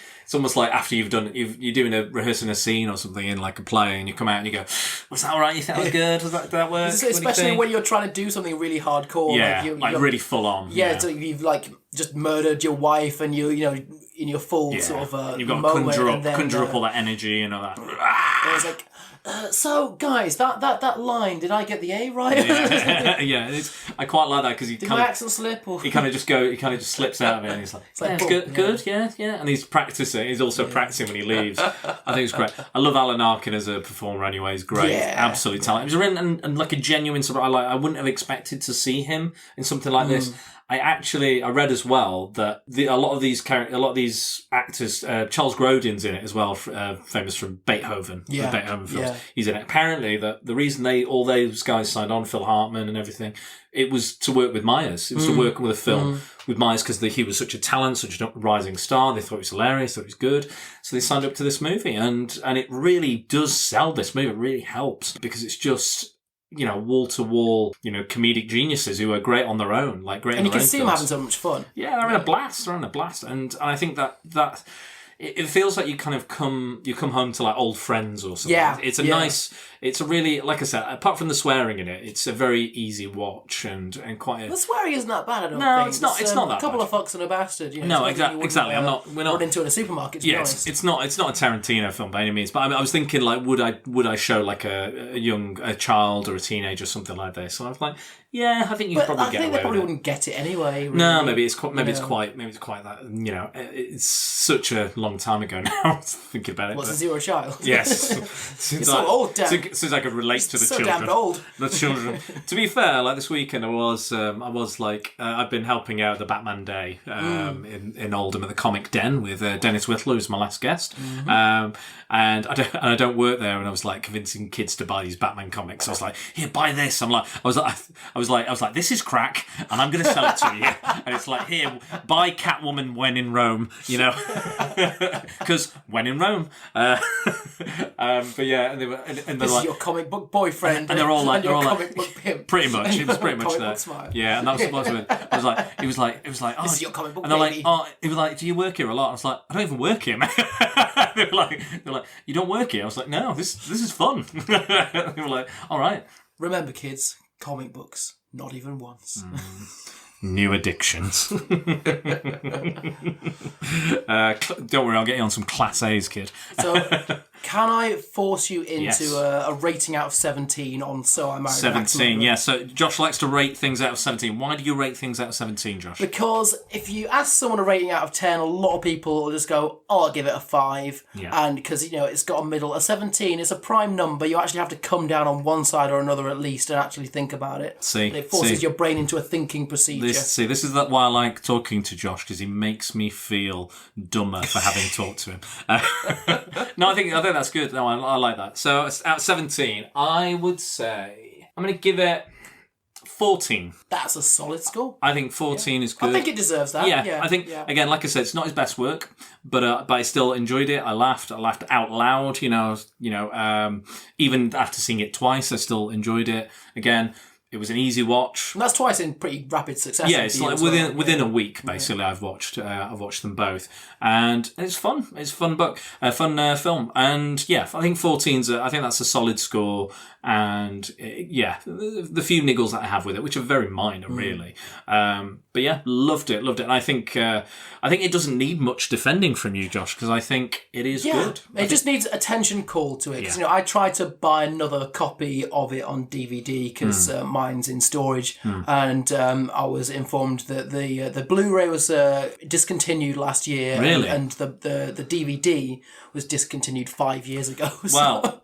after you're doing rehearsing a scene or something in like a play, and you come out and you go, was that all right? You think that was good? Did that work? Especially when you're trying to do something really hardcore. Yeah, like really full on. Yeah, so you've like just murdered your wife, and you in your full sort of you've got moment, to conjure up all that energy and all that. And it's like, so guys, that line, did I get the A right? Yeah, I quite like that because did my accent slip? Or? He kind of just slips out of it, and he's like, it's good, yeah, and he's practicing. He's also practicing when he leaves. I think it's great. I love Alan Arkin as a performer anyway. He's great, absolutely talented. He was written and like a genuine surprise. I wouldn't have expected to see him in something like this. I read as well that a lot of these actors, Charles Grodin's in it as well, famous from Beethoven, the Beethoven films. Yeah. He's in it. Apparently, the reason all those guys signed on, Phil Hartman and everything, it was to work with Myers. It was to work with a film with Myers because he was such a talent, such a rising star. They thought he was hilarious, thought he was good. So they signed up to this movie, and it really does sell this movie. It really helps because it's just, wall to wall, comedic geniuses who are great on their own, like great. And you can see them having so much fun. Yeah, they're in a blast. And I think that it feels like you kind of come home to like old friends or something. Yeah, it's a really, like I said, apart from the swearing in it, it's a very easy watch and quite. The swearing isn't that bad. I don't think. No, it's not. It's not that. A couple of fucks and a bastard. No, exactly. We're not run into in a supermarket. To be honest. It's not a Tarantino film by any means. But I was thinking, like, would I show like a child or a teenager or something like this? So I was like, yeah, I think you could probably get away with it. I think they probably wouldn't get it anyway. Really. No, maybe it's quite that. It's such a long time ago now. Thinking about it. What's a zero child? Yes, it's so old, Dan. as I could relate to the so children. damned old. The children. To be fair, like this weekend, I've been helping out the Batman Day in Oldham at the Comic Den with Dennis Whittler, who's my last guest. And I don't work there, and I was like convincing kids to buy these Batman comics. I was like, here, buy this. I was like, this is crack, and I'm going to sell it to you. And it's like, here, buy Catwoman when in Rome, because when in Rome. But yeah, and they're This like, is your comic book boyfriend, and they're all like, comic book pimp. Pretty much, it was pretty much that. Yeah, and that was it. It was like, oh, this is your comic book and they're baby. like, oh, it was like, do you work here a lot? I was like, I don't even work here, man. They're like, you don't work here? I was like, no, this is fun. They were like, all right. Remember, kids, comic books, not even once. New addictions. Don't worry, I'll get you on some Class A's, kid. So, can I force you into Yes. a rating out of 17 on So I Married an Axe 17, Murderer? yeah. So Josh likes to rate things out of 17. Why do you rate things out of 17, Josh? Because if you ask someone a rating out of 10, a lot of people will just go, oh, I'll give it a 5. Yeah. And because, it's got a middle. A 17 is a prime number. You actually have to come down on one side or another at least and actually think about it. It forces your brain into a thinking procedure. This is why I like talking to Josh, because he makes me feel dumber for having talked to him. No, I think that's good. No, I like that. So at 17, I would say I'm going to give it 14. That's a solid score. I think 14 is good. I think it deserves that. Yeah, I think again, like I said, it's not his best work, but I still enjoyed it. I laughed out loud. Even after seeing it twice, I still enjoyed it. Again, it was an easy watch. And that's twice in pretty rapid succession. Yeah, it's like within a week basically. I've watched them both, and it's fun. It's a fun book, a fun film, and yeah, I think 14's. I think that's a solid score, and the few niggles that I have with it, which are very minor, really. But yeah, loved it, and I think it doesn't need much defending from you, Josh, because I think it is good. It just needs attention called to it. Because I tried to buy another copy of it on DVD because mine's in storage, and I was informed that the Blu-ray was discontinued last year, Really? and the DVD was discontinued 5 years ago. So. Well.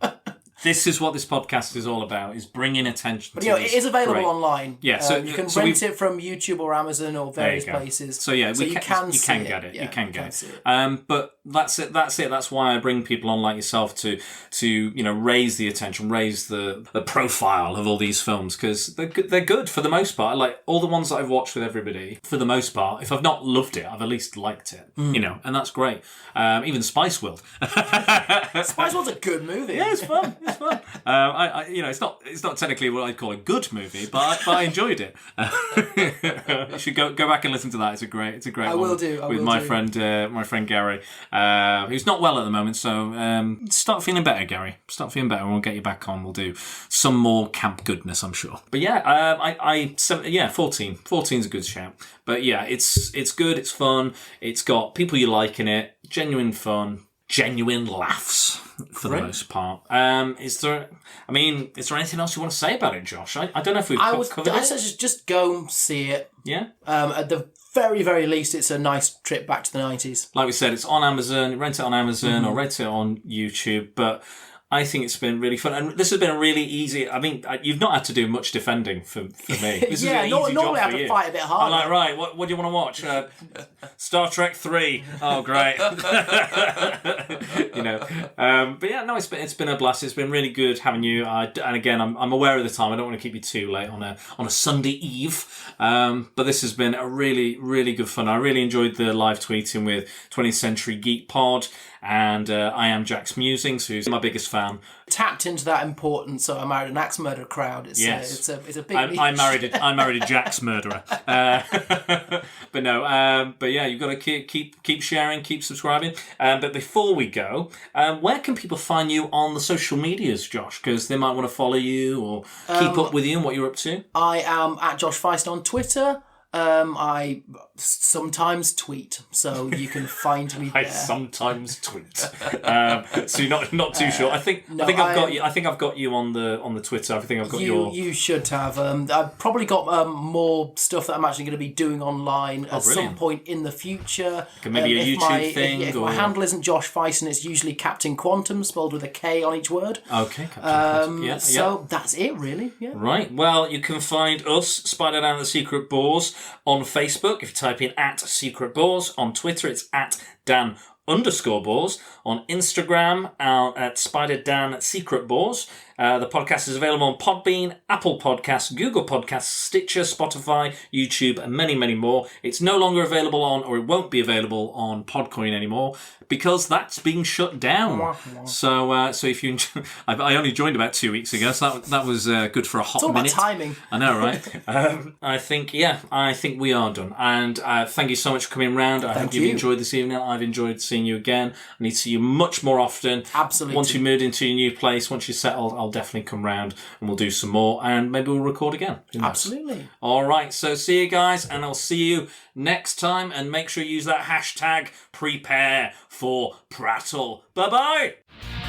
This is what this podcast is all about: is bringing attention. But to it is available Great. online. Yeah, so you can rent it from YouTube or Amazon or various places. So yeah, you can get it. You can get it. But that's it. That's why I bring people on like yourself to raise the attention, raise the profile of all these films, because they're good for the most part. Like all the ones that I've watched with everybody, for the most part, if I've not loved it, I've at least liked it. And that's great. Even Spice World. Spice World's a good movie. Yeah, it's fun. It's fun. It's not technically what I'd call a good movie, but I enjoyed it. You should go back and listen to that. It's a great I one will do. with my friend Gary, who's not well at the moment. So start feeling better, Gary. Start feeling better, and we'll get you back on. We'll do some more camp goodness, I'm sure. But yeah, 14. 14's a good shout. But yeah, it's good. It's fun. It's got people you like in it. Genuine fun. Genuine laughs for the most part. Is there anything else you want to say about it, Josh? I don't know if we've covered it. I said just go see it. Yeah. At the very, very least, it's a nice trip back to the 90s. Like we said, it's on Amazon. Rent it on Amazon or rent it on YouTube. But I think it's been really fun, and this has been a really easy. I mean, you've not had to do much defending for me. This is an easy job normally I have for to you. fight a bit harder. I'm like, right, what do you want to watch? Star Trek 3. Oh, great. But yeah, no, it's been a blast. It's been really good having you. And again, I'm aware of the time. I don't want to keep you too late on a Sunday eve. But this has been a really, really good fun. I really enjoyed the live tweeting with 20th Century Geek Pod. And I am Jack's Musings, who's my biggest fan. Tapped into that important So I Married an Axe Murderer crowd. It's a big. I married a Jack's murderer. But no. But yeah, you've got to keep sharing, keep subscribing. But before we go, where can people find you on the social medias, Josh? Because they might want to follow you or keep up with you and what you're up to. I am at Josh Fyson on Twitter. I sometimes tweet, so you can find me there. I sometimes tweet. So you're not too sure. I think I've got you on the Twitter. I think I've got You should have. I've probably got more stuff that I'm actually going to be doing online at some point in the future. Maybe a YouTube thing. If my handle isn't Josh Fyson, it's usually Captain Quantum, spelled with a K on each word. Okay. Captain so that's it, really. Yeah. Right. Well, you can find us, Spider Down the Secret Boars, on Facebook if you type in @Secret Boars. On Twitter, it's @Dan_Boars. On Instagram, at Spider Dan Secret Boars. The podcast is available on Podbean, Apple Podcasts, Google Podcasts, Stitcher, Spotify, YouTube, and many, many more. It's no longer available on, or it won't be available on Podcoin anymore, because that's being shut down. So if you enjoy, I only joined about 2 weeks ago, so that was good for a hot minute. It's all about timing. I know, right? I think we are done. And thank you so much for coming round. I hope you've enjoyed this evening. I've enjoyed seeing you again. I need to see you much more often. Absolutely. Once you moved into your new place, once you're settled, I'll definitely come round and we'll do some more, and maybe we'll record again. Absolutely. All right, so see you guys, and I'll see you next time, and make sure you use that hashtag prepare for Prattle. Bye-bye!